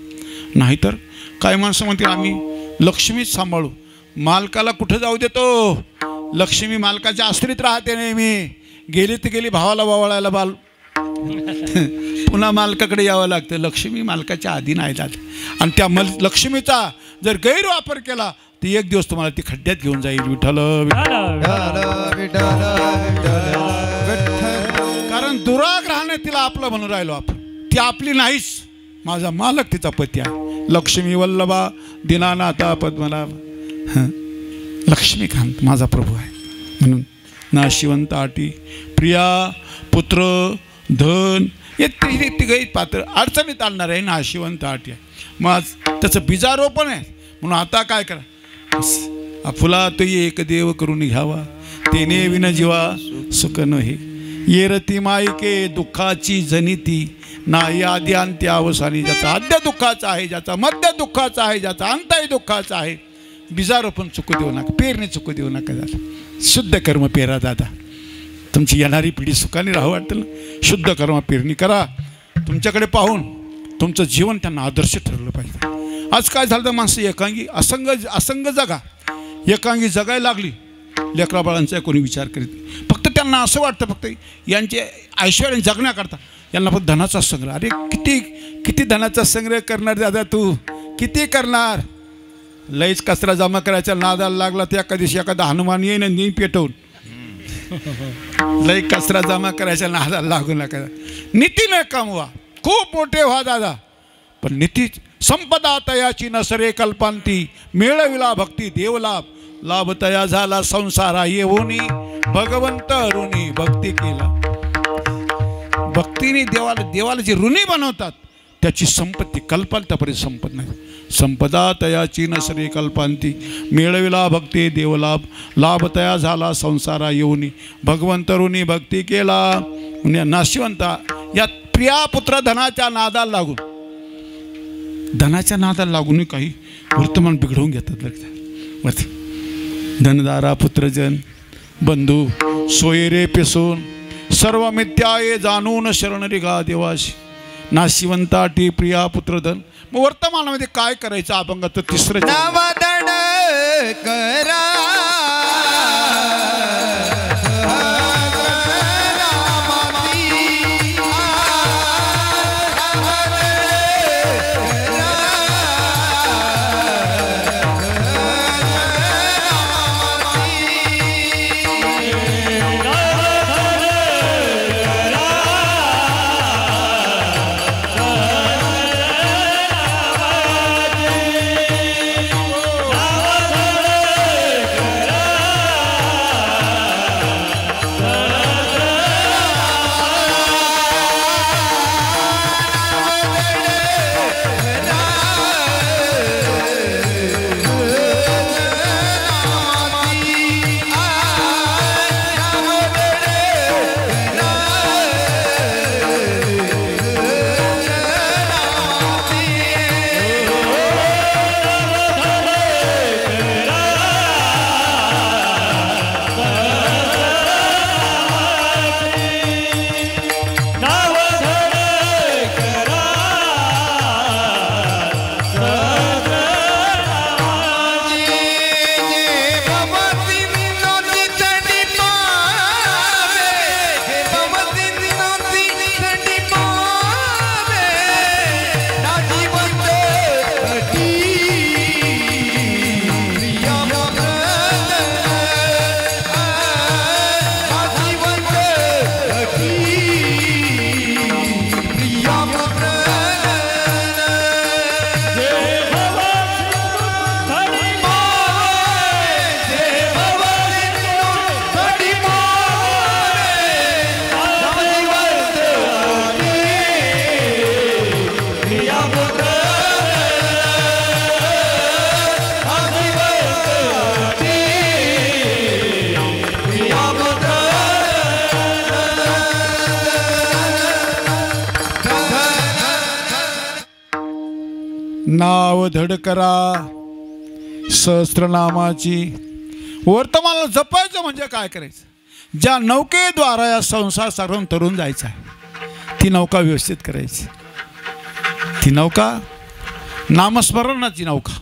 नाहीतर काय माणसं म्हणते आम्ही लक्ष्मीच सांभाळू, मालकाला कुठं जाऊ देतो. लक्ष्मी मालकाच्या आश्रित राहते नेहमी. गेली तर गेली भावाला वावळायला बाल पुन्हा मालकाकडे यावं लागतं. लक्ष्मी मालकाच्या अधीन आहे दादा. आणि त्या लक्ष्मीचा जर गैरवापर केला तर एक दिवस तुम्हाला ती खड्ड्यात घेऊन जाईल. विठ्ठल कारण दुराग्रहाने तिला आपलं म्हणून राहिलो आपण. ती आपली नाहीच, माझा मालक तिचा पती आहे. लक्ष्मी वल्लभा दीनानाथा पद्मनाभ. लक्ष्मीकांत माझा प्रभू आहे. म्हणून नाशिवंत आटी प्रिया पुत्र धन हे तिघही पात्र अडचणीत आणणार आहे. नाशिवंत आटी आहे. मग आज त्याचं बीजारोपण आहे. म्हणून आता काय करा, फुला तो एक देव करून घ्यावा, तेने विन जीवा सुख नहे. येरती मायके दुःखाची जनिती नाही आधी अंत्य अवसानी. ज्याचा आद्य दुःखाचा आहे, ज्याचा मध्य दुःखाचा आहे, ज्याचा अंतही दुःखाचा आहे, बीजारोपण चुकू देऊ नका, पेरणी चुकू देऊ नका. दादा शुद्ध कर्म पेरा. दादा तुमची येणारी पिढी सुखाने राहू वाटतं ना. शुद्ध कर्म पेरणी करा. तुमच्याकडे पाहून तुमचं जीवन त्यांना आदर्श ठरलं पाहिजे. आज काय झालं तर माणसं एकांगी असंग जगा. एकांगी जगायला लागली. लेकरा बाळांचा कोणी विचार करीत नाही. फक्त त्यांना असं वाटतं फक्त यांचे ऐश्वर्य जगण्याकरता यांना फक्त धनाचा संग्रह. अरे किती धनाचा संग्रह करणार दादा तू, किती करणार. लईच कचरा जमा करायचा नादाला लागला तर एका दिवशी एखादा हनुमान येईन आणि पेटवून. लई कचरा जमा करायचा नादाला लागू नका. नीतीने कमवा, खूप मोठे व्हा दादा. पण नीती संपदा तयाची नसरे कल्पांती, मिळविला भक्ती देवलाभ. लाभ तया झाला संसारा येऊनी, भगवंत ऋणी भक्ती केला. भक्तीने देवाला जे ऋणी बनवतात त्याची संपत्ती कल्पांतापर्यंत संपत नाही. संपदा तयाची नसरे कल्पांती, मिळविला भक्ती देवलाभ. लाभ तया झाला संसारा येऊनी, भगवंत ऋणी भक्ती केला. म्हणजे नाशिवंता या प्रिया पुत्र धनाच्या नादाला लागून काही वर्तमान बिघडवून घेतात. लक्षात धनदारा पुत्रजन बंधू सोयरे पेसून सर्व मिथ्या ये जाणून शरण रिगा देवाशी. नाशिवंताटी प्रिया पुत्रधन. मग वर्तमानामध्ये काय करायचं अभंगाचं तिसरं नवदड करा नाव धड करा सहस्त्रनामाची. वर्तमानाला जपायचं म्हणजे काय करायचं. ज्या नौकेद्वारा या संसार सारून तरुण जायचं आहे ती नौका व्यवस्थित करायची. ती नौका नामस्मरणाची नौका.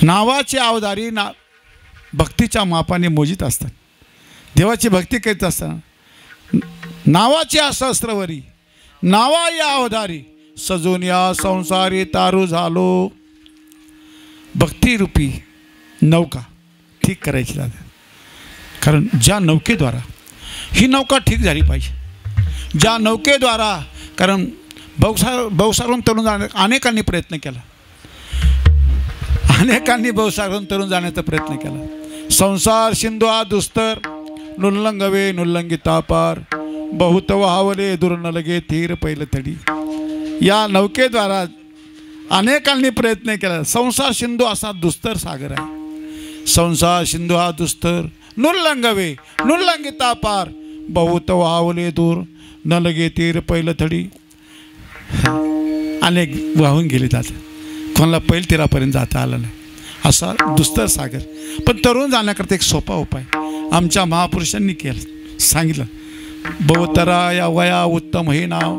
नावाची अवधारी भक्तीच्या मापाने मोजित असतात. देवाची भक्ती करीत असताना नावाच्या सहस्त्रवरी नावा या अवधारी सजून या संसारी तारू झालो. भक्तिरूपी नौका ठीक करायची दादा. कारण ज्या नौकेद्वारा ही नौका ठीक झाली पाहिजे. ज्या नौकेद्वारा कारण भवसागरून तरुण जाण्या अनेकांनी प्रयत्न केला, अनेकांनी भवसागरून तरुण जाण्याचा प्रयत्न केला. संसार सिंधू हा दुस्तर, नुल्लंगवे नुल्लंगिता पार, बहुत वाहवले दूर न लगे तीर पैल थडी. या नौकेद्वारा अनेकांनी प्रयत्न केला. संसार सिंधू असा दुस्तर सागर आहे. संसार सिंधू हा दुस्तर, नुल्लंगवे नुल्लंगिता पार, बहुत वाहवले दूर न लगे तीर पैल थडी. अनेक वाहून गेले जातात, कोणाला पैल तीरापर्यंत जाता आलं नाही, असा दुस्तर सागर. पण तरुण जाण्याकरता एक सोपा उपाय आमच्या महापुरुषांनी केला, सांगितलं. बहुतरा या वया उत्तम हे नाव,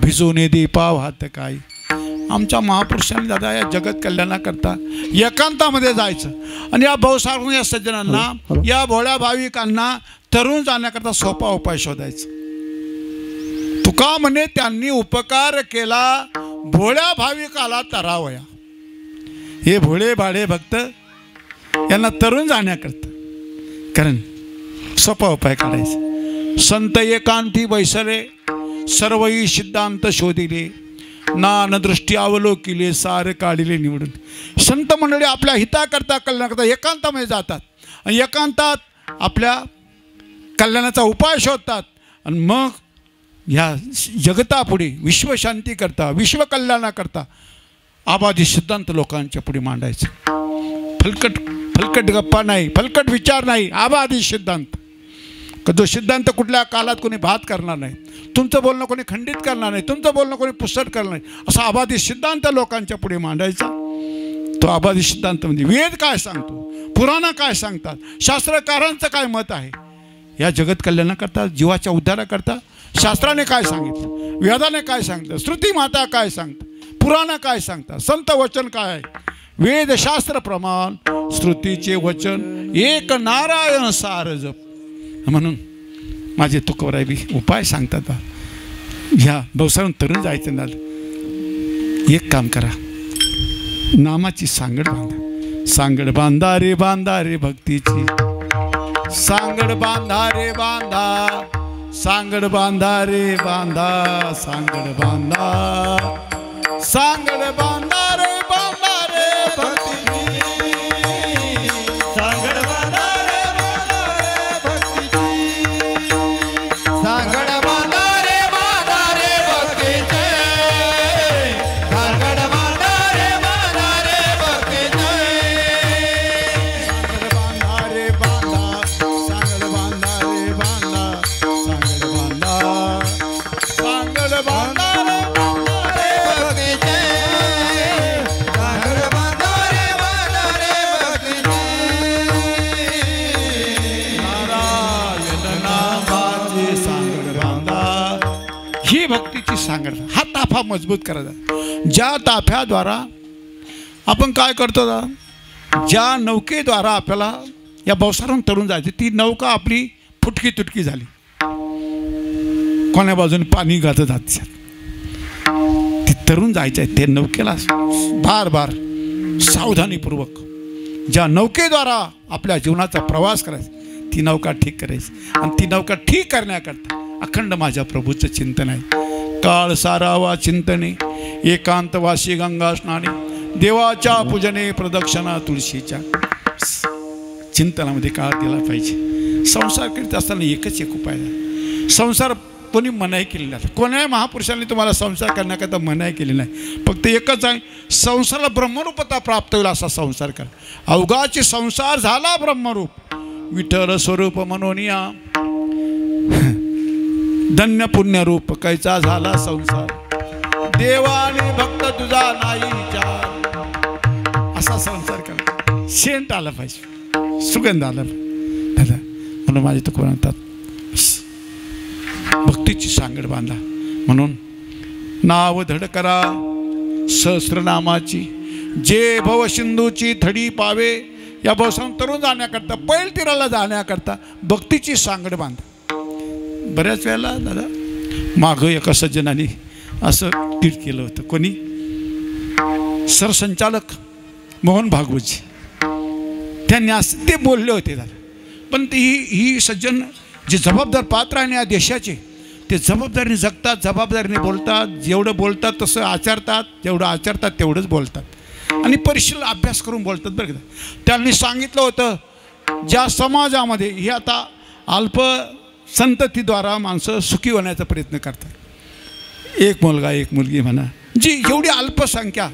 भिजून दीपाव हात काय. आमच्या महापुरुषांनी दादा या जगत कल्याणाकरता एकांतामध्ये जायचं आणि या भवसागरून या सज्जनांना, या भोळ्या भाविकांना तरुण जाण्याकरता सोपा उपाय शोधायचा. तुका म्हणे त्यांनी उपकार केला, भोळ्या भाविकाला तरावया. हे भोळे भाडे भक्त यांना तरुण जाण्याकरता कारण सोपा उपाय काढायचा. संत एकांती बैसले, सर्वही सिद्धांत शोधिले, नानदृष्टी अवलोकिले, सार काढिले निवडून. संत मंडळी आपल्या हिताकरता कल्याणाकरता एकांतामध्ये जातात आणि एकांतात आपल्या कल्याणाचा उपाय शोधतात आणि मग ह्या जगतापुढे विश्वशांती करता, विश्वकल्याणाकरता आबादी सिद्धांत लोकांच्या पुढे मांडायचं. फलकट गप्पा नाही, फलकट विचार नाही, आबादी सिद्धांत. जो सिद्धांत कुठल्या काळात कोणी भात करणार नाही, तुमचं बोलणं कोणी खंडित करणार नाही, तुमचं बोलणं कोणी पुसट करणार नाही, असा आबादी सिद्धांत लोकांच्या पुढे मांडायचा. तो आबादी सिद्धांत म्हणजे वेद काय सांगतो, पुराणं काय सांगतात, शास्त्रकारांचं काय मत आहे, या जगत कल्याणाकरता, जीवाच्या उद्धाराकरता शास्त्राने काय सांगितलं, वेदाने काय सांगितलं, श्रुती माता काय सांगतं, पुराणं काय सांगतात, संत वचन काय आहे. वेद शास्त्र प्रमाण श्रुतीचे वचन, एक नारायण सार जप. म्हणून माझे तुकोबराय बी उपाय सांगतात. ह्या भवसागरून तरुण जायचं ना, एक काम करा, नामाची सांगड बांधा. सांगड बांधा रे भक्तीची, सांगड बांधा रे बांधा, सांगड बांधा रे बांधा, सांगड बांधा, सांगड बांधा रे भक्तीची, सांगड बांधा रे भक्तीची, सांगड बांधा रे भक्तीची, सांगड बांधा रे भक्तीची, सांगड बांधा रे बांधा, सांगड बांधा रे बांधा, सांगड बांधा, सांगड बांधा रे भक्तीची, सांगड बांधा रे भक्तीची. नारायण नामाची सांगड बांधा. ही भक्तीची सांगड. हा ताफा मजबूत करायचा. ज्या ताफ्याद्वारा आपण काय करतो, ज्या नौकेद्वारा आपल्याला या भवसागरून तरुण जायचे, ती नौका आपली फुटकी तुटकी झाली, कोण्या बाजूने पाणी गात जात, ती तरुण जायचं आहे. ते नौकेला बार बार सावधानीपूर्वक ज्या नौकेद्वारा आपल्या जीवनाचा प्रवास करायचा, ती नौका ठीक करायची. आणि ती नौका ठीक करण्याकरता अखंड माझ्या प्रभूचं चिंतन आहे. काळ सारावा चिंतने, एकांतवासी गंगा स्नाने, देवाच्या पूजने प्रदक्षिणा तुळशीच्या. चिंतनामध्ये काळ दिला पाहिजे. संसार करीत असताना एकच एक उपाय आहे. संसार कोणी मनाई केलेला नाही, कोणाही महापुरुषांनी तुम्हाला संसार करण्याकरता मनाई केली नाही. फक्त एकच आहे, संसाराला ब्रह्मरूपता प्राप्त होईल असा संसार करा. अवघाची संसार झाला ब्रह्मरूप, विठ्ठल स्वरूप मनोनिया, धन्य पुण्यरूप कैचा झाला संसार, देवाने भक्त तुझा नाही विचार. असा संसार करा. शेंट आला पाहिजे, सुगंध आला पाहिजे दादा. म्हणून माझे तुकोबराय म्हणतात, भक्तीची सांगड बांधा. म्हणून नाव धड करा सहस्रनामाची, जे भवसिंधूची थडी पावे. या भवसागरून तरुण जाण्याकरता, पैल तीराला जाण्याकरता भक्तीची सांगड बांधा. बऱ्याच वेळेला दादा मागं एका सज्जनाने असं ट्वीट केलं होतं. कोणी, सरसंचालक मोहन भागवतजी, त्यांनी असं ते बोलले होते दादा. पण ही सज्जन जे जबाबदार पात्र आहे या देशाचे, ते जबाबदारीने जगतात, जबाबदारीने बोलतात, जेवढं बोलतात तसं आचरतात, जेवढं आचरतात तेवढंच बोलतात आणि परिशील अभ्यास करून बोलतात. बरं का, त्यांनी सांगितलं होतं ज्या समाजामध्ये हे आता अल्पसंततीद्वारा माणसं सुखी होण्याचा प्रयत्न करतात, एक मुलगा एक मुलगी म्हणा, जी एवढी अल्पसंख्या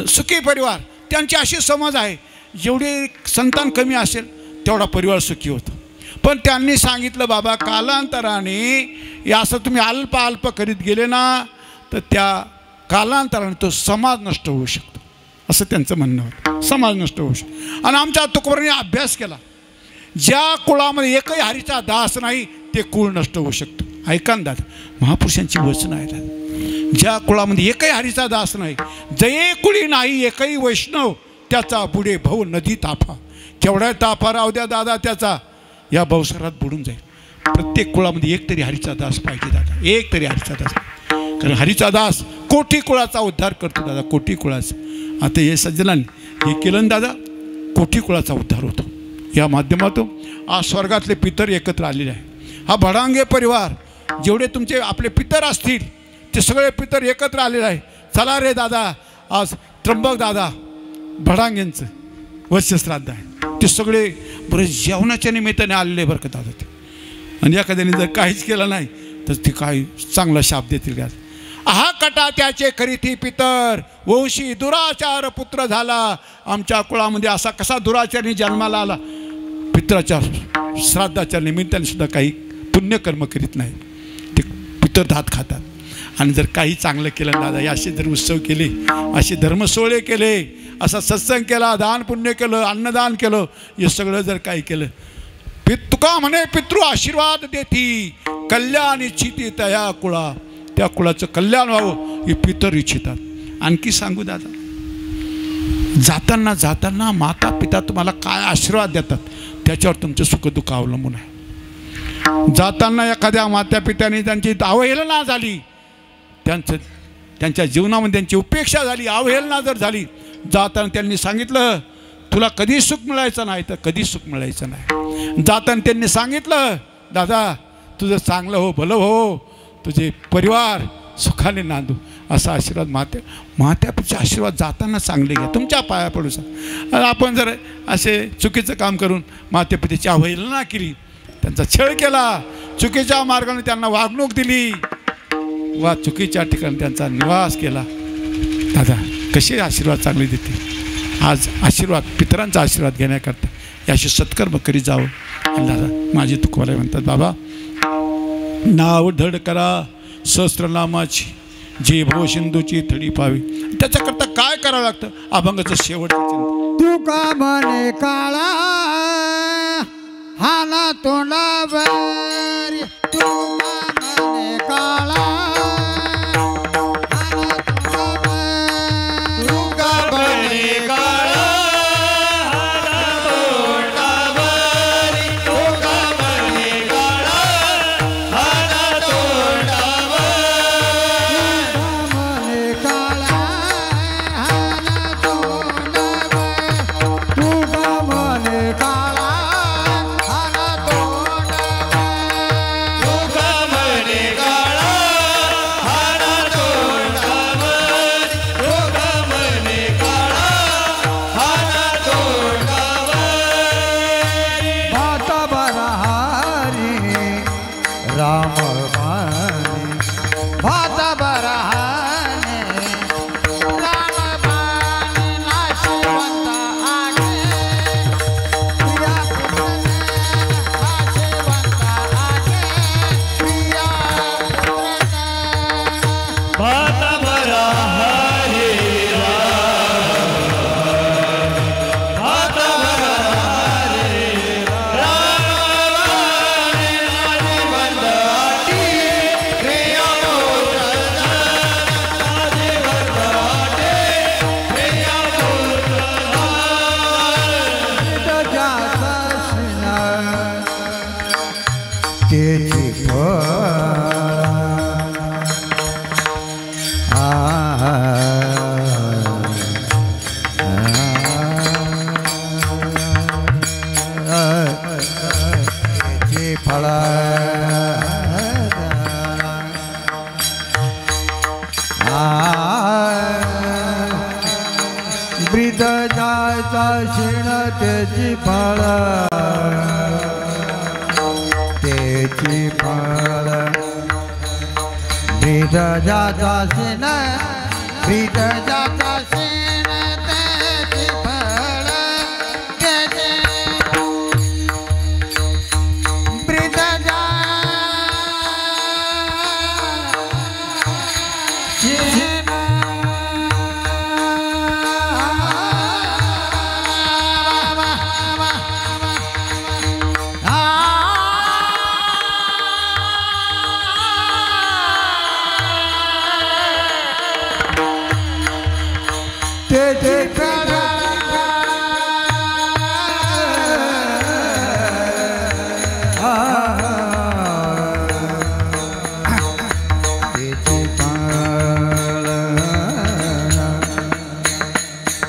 सुखी परिवार, त्यांची अशी समज आहे जेवढे संतान कमी असेल तेवढा परिवार सुखी होतो. पण त्यांनी सांगितलं बाबा कालांतराने असं तुम्ही अल्प अल्प करीत गेले ना तर त्या कालांतराने तो समाज नष्ट होऊ शकतो, असं त्यांचं म्हणणं होतं. समाज नष्ट होऊ शकतो. आणि आमच्या तुकोबांनी अभ्यास केला, ज्या कुळामध्ये एकही हरीचा दास नाही ते कुळ नष्ट होऊ शकतो. ऐका ना दादा, महापुरुषांची वचनं आहेत. ज्या कुळामध्ये एकही हरीचा दास नाही, जये कुळी नाही एकही वैष्णव, त्याचा बुडे भव नदी ताफा. केवढा ताफा राहू द्या दादा, त्याचा या भवसागरात बुडून जाईल. प्रत्येक कुळामध्ये एक तरी हरीचा दास पाहिजे दादा, एक तरी हरीचा दास. कारण हरीचा दास कोटी कुळाचा उद्धार करतो दादा, कोटी कुळाचा. आता हे सज्जनांनी हे केलं ना दादा, कोटी कुळाचा उद्धार होतो. या माध्यमातून आज स्वर्गातले पितर एकत्र आलेले आहे. हा भडांगे परिवार, जेवढे तुमचे आपले पितर असतील ते सगळे पितर एकत्र आलेले आहे. चला रे दादा, आज त्र्यंबक दादा भडांगेंचं वत्सश्राद्ध आहे. ते सगळे बरे जेवणाच्या निमित्ताने आलेले बरं का दादा ते. आणि एखाद्याने जर काहीच केलं नाही तर ते काही चांगला शाप देतील का. आहा कटा त्याचे करीती पितर, वंशी दुराचार पुत्र झाला. आमच्या कुळामध्ये असा कसा दुराचारी जन्माला आला, पित्राच्या श्राद्धाच्या निमित्ताने सुद्धा काही पुण्यकर्म करीत नाही, ते पितर दात खातात. आणि जर काही चांगलं केलं दादा, असे जर उत्सव केले, असे धर्मसोहळे केले, असा सत्संग केला, दान पुण्य केलं, अन्नदान केलं, हे सगळं जर काही केलं, तुका म्हणे पितृ आशीर्वाद देती, कल्याण इच्छिती तया कुळा. त्या कुळाचं कल्याण व्हावं हे पितर इच्छितात. आणखी सांगू दादा, जाताना माता पिता तुम्हाला काय आशीर्वाद देतात त्याच्यावर तुमचं सुखदुःख अवलंबून आहे. जाताना एखाद्या माता पित्याने त्यांची अवहेलना झाली, त्यांच्या जीवनामध्ये त्यांची उपेक्षा झाली, अवहेलना जर झाली, जाताना त्यांनी सांगितलं तुला कधी सुख मिळायचं नाही तर कधी सुख मिळायचं नाही. जाताना त्यांनी सांगितलं दादा तुझं चांगलं हो, भलं हो, तुझे परिवार सुखाने नांदू, असा आशीर्वाद मात्यापित्याचे आशीर्वाद जाताना चांगले घ्या, तुमच्या पाया पडू सांग. आपण जर असे चुकीचं काम करून मात्यापित्याची अवहेलना केली, त्यांचा छळ केला, चुकीच्या मार्गाने त्यांना वागणूक दिली, वा चुकीच्या ठिकाणी त्यांचा निवास केला, दादा कसे आशीर्वाद चांगले देते. आज आशीर्वाद पितरांचा आशीर्वाद घेण्याकरता याशी सत्कर्म करीत जावं. आणि दादा माझे तुकोबाला म्हणतात बाबा, नाव धड करा सहस्त्रनामाची, जे भव सिंधूची थडी पावी. त्याच्याकरता काय करावं लागतं, अभंगाचं शेवटचं चिंतन. तुका म्हणे काळा हाना तोंडावर, तुका म्हणे काळा हाना तोंडावर, तुका म्हणे काळा हाना तोंडावर, तुका म्हणे काळा हाना तोंडावर, तुका म्हणे काळा हाना तोंडावर, तुका म्हणे काळा हाना तोंडावर, तुका म्हणे काळा हाना तोंडावर, तुका म्हणे काळा हाना तोंडावर. भात बरहारी राम माने, भात बरहाने राम माने, नाशिवंत आगे प्रिया पुत्रने, नाशिवंत आगे प्रिया पुत्रने. भात बरा हरे भात बरा हरे राम नाशिवंताटी प्रिया पुत्रना, नाशिवंताटी प्रिया पुत्रना. जाता शिना त्याची फळ शिण त्याची फळ त्याची फळ ब्रीद जाता शिण ब्रीद जाता शिण त्याची फळ त्याची ब्रीद जा शिण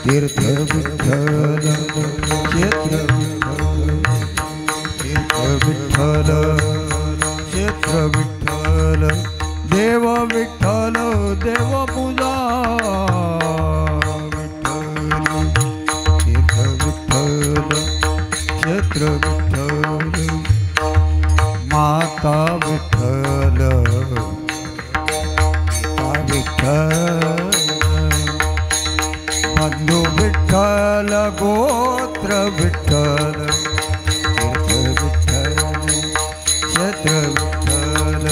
तीर्थ विठ्ठल क्षेत्र विठ्ठल क्षेत्र विठ्ठल देव विठ्ठल देव पूजा विठ्ठल तीर्थ विठ्ठल क्षेत्र विठ्ठल माता विठ्ठल विठ्ठल बंधु विठ्ठल गोत्र विठ्ठल तीर्थ विठ्ठल क्षेत्र विठ्ठल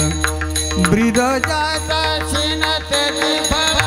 ब्रीद जाता शिण त्याची फळ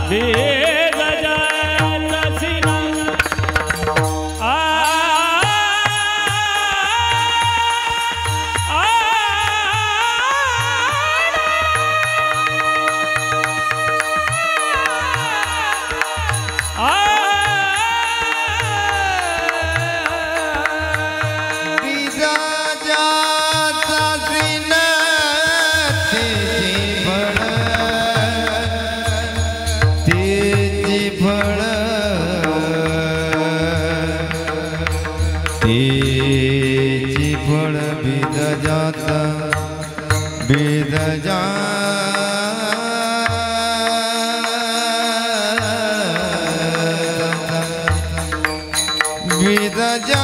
ब्रीद जाता तेची फळ बीज जाता बीज जा बीज जा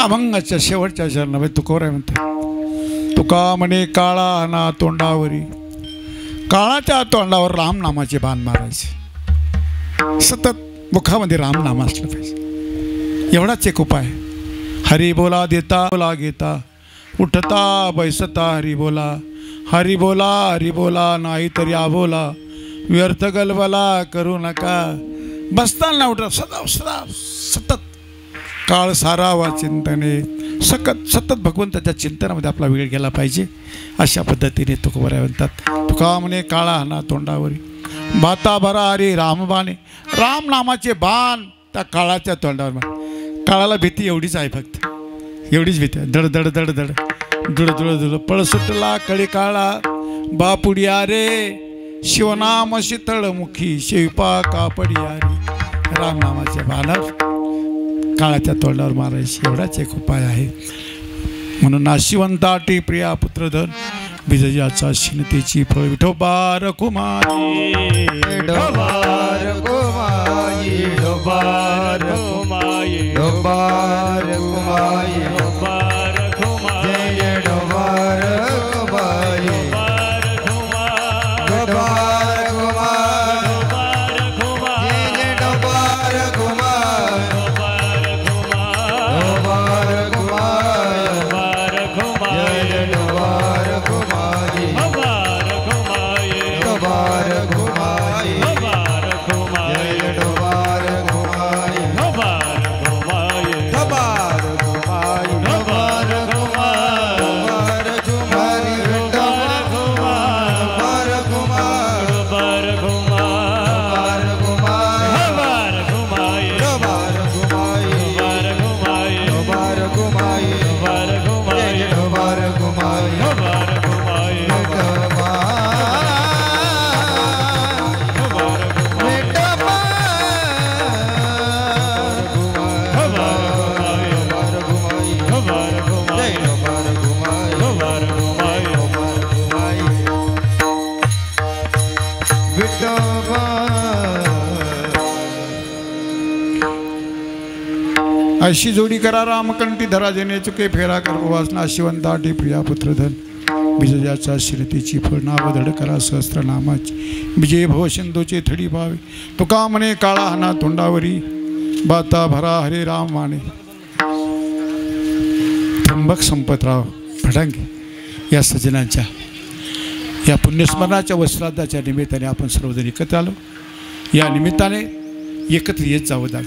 अभंगाच्या शेवटच्या चरणामध्ये तुकोराय म्हणते तुका म्हणे काळा ना तोंडावरी काळाच्या तोंडावर राम नामाचे बाण मारायचे सतत मुखामध्ये राम नाम असलं पाहिजे एवढाच एक उपाय हरी बोला देता बोला घेता उठता बैसता हरी बोला नाही तरी आबोला व्यर्थ गलबला करू नका बसताना उठा सदा सदा सतत काळ सारावा चिंतने सतत भगवंताच्या चिंतनामध्ये आपला वेळ गेला पाहिजे अशा पद्धतीने तुकोबाराय म्हणतात तुका म्हणे काळा ना तोंडावरी भाता भरा हरी रामबाणे राम नामाचे बाण त्या काळाच्या तोंडावर मार. काळाला भीती एवढीच आहे, फक्त एवढीच भीती आहे. दड दड दड दड दुड दुड दुड पळ सुटला कळी काळा बापुडिया रे शिवनाम शीतळमुखी शिवपा कापडिया रे. रामनामाच्या बाणावर काळाच्या तोंडावर मारायची एवढाच एक उपाय आहे. म्हणून नाशिवंताटी प्रिया पुत्रधन विजयाचा शिनतेची फळ विठोबा रखुमाई डोबा रखुमाई डोबा रखुमाई डोबा रखुमाई डोबा रखुमाई जय डोबा रखुमाई डोबा रखुमाई जय डोबा रखुमाई डोबा रखुमाई जय डोबा रखुमाई अशी जोडी करा रामकंठी धरा जने चुके फेरा कर वासना शिवंताटी प्रिया पुत्रधन विजयाचा शिरतीची फळ नाव धड करा सहस्त्र नामाची विजय भव सिंधूचे थडी भावे तुका म्हणे काळा हाना तोंडावरी बाता भरा हरे राम माने. त्र्यंबक संपतराव फडांगे या सज्जनांच्या या पुण्यस्मरणाच्या वस्त्रादाच्या निमित्ताने आपण सर्वजण एकत्र आलो. या निमित्ताने एकत्र येत जावं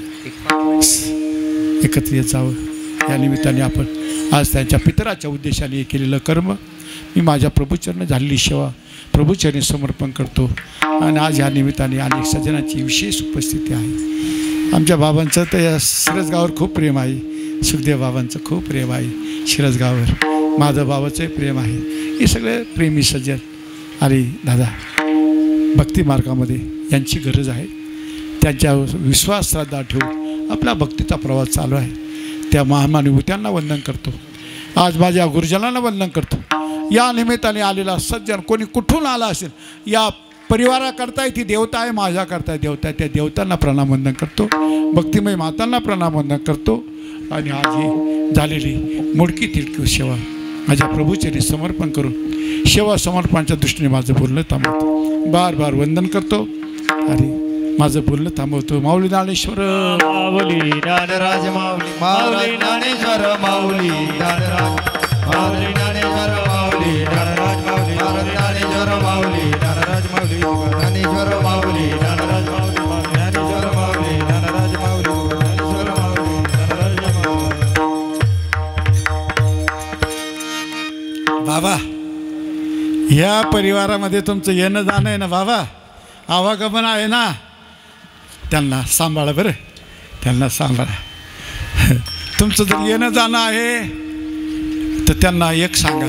एकत्र येत जावं. या निमित्ताने आपण आज त्यांच्या पितराच्या उद्देशाने केलेलं कर्म मी माझ्या प्रभूचरणी झालेली सेवा प्रभूचरणी समर्पण करतो. आणि आज या निमित्ताने अनेक सज्जनांची विशेष उपस्थिती आहे. आमच्या बाबांचं तर या शिरसगावावर खूप प्रेम आहे. सुखदेव बाबांचं खूप प्रेम आहे शिरसगावावर. माझं बाबाचं प्रेम आहे. हे सगळे प्रेमी सज्जन आणि दादा भक्ती मार्गामध्ये यांची गरज आहे. त्यांच्या विश्वास श्रद्धा ठेवून आपला भक्तीचा प्रवास चालू आहे. त्या महामानुभूत्यांना वंदन करतो. आज माझ्या गुरुजनांना वंदन करतो. या निमित्ताने आलेला सज्जन कोणी कुठून आला असेल या परिवाराकरता ती देवता आहे, माझ्याकरता देवता आहे. त्या देवतांना प्रणाम वंदन करतो. भक्तिमय मातांना प्रणाम वंदन करतो. आणि आज ही झालेली मोडकी तिरकी सेवा माझ्या प्रभूचरणी समर्पण करून सेवा समर्पणाच्या दृष्टीने माझं बोलणं थांबवतो. बार बार वंदन करतो आणि माझं बोलणं थांबवतो. माऊली ज्ञानेश्वर माऊली ज्ञानराज माऊली माऊली ज्ञानेश्वर माऊली ज्ञानराज माऊली ज्ञानेश्वर माऊली ज्ञानराज माऊली ज्ञानेश्वर माऊली ज्ञानराज माऊली ज्ञानेश्वर माऊली ज्ञानराज माऊली ज्ञानेश्वर माऊली ज्ञानराज माऊली ज्ञानेश्वर माऊली ज्ञानराज माऊली. बाबा ह्या परिवारामध्ये तुमचं येणं जाणं आहे ना बाबा, आवागमन आहे ना, त्यांना सांभाळा बरं. त्यांना सांभाळा. तुमचं जर येणं जाणं आहे तर त्यांना एक सांगा,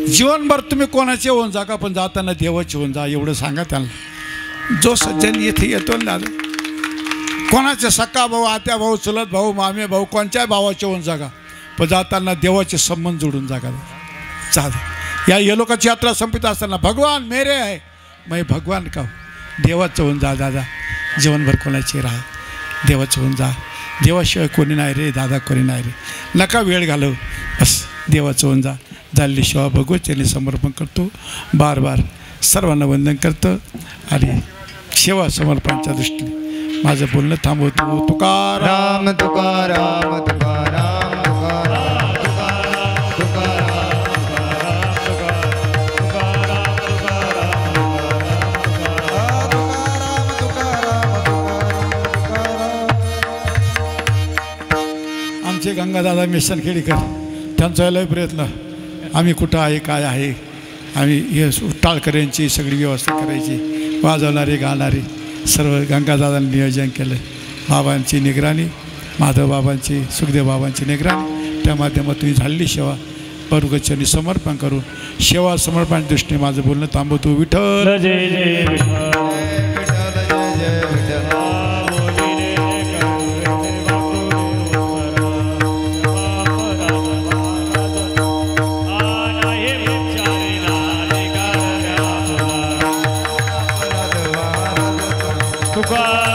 जीवनभर तुम्ही कोणाचे होऊन जा का पण जाताना देवाचे होऊन जा एवढं सांगा त्यांना. जो सज्जन येथे येतो ना दादा, कोणाचे सख्खा भाऊ आत्या भाऊ चुलत भाऊ मामे भाऊ कोणत्याही भावाचे होऊन जागा पण जाताना देवाचे संबंध जोडून जागा. चालेल. या लोकांची यात्रा संपित असताना भगवान मेरे आहे मैं भगवान का देवाचं होऊन जा दादा. जीवनभर कोणाचे राहा, देवाचं होऊन जा. देवाशिवाय कोणी नाही रे दादा, कोणी नाही रे. नका वेळ घालव, बस देवाचं होऊन जा. झालेली सेवा भगवतचरणी समर्पण करतो. बार बार सर्वांना वंदन करतं आणि सेवा समर्पणाच्या दृष्टीने माझं बोलणं थांबवतो. तुकाराम तुकाराम तुकाराम तुकाराम आमचे गंगादादा मिशन खेडीकर त्यांचा यायला प्रयत्न. आम्ही कुठं आहे काय आहे आम्ही हे टाळकऱ्यांची सगळी व्यवस्था करायची. वाजवणारे गाणारे सर्व गंगादादांनी नियोजन केलं. बाबांची निगराणी, माधव बाबांची, सुखदेव बाबांची निगराणी, त्या माध्यमातून झालेली सेवा परगचनी समर्पण करून सेवा समर्पण दृष्टीने माझं बोलणं थांबवतो. विठ्ठल जय जय विठ्ठल. तुका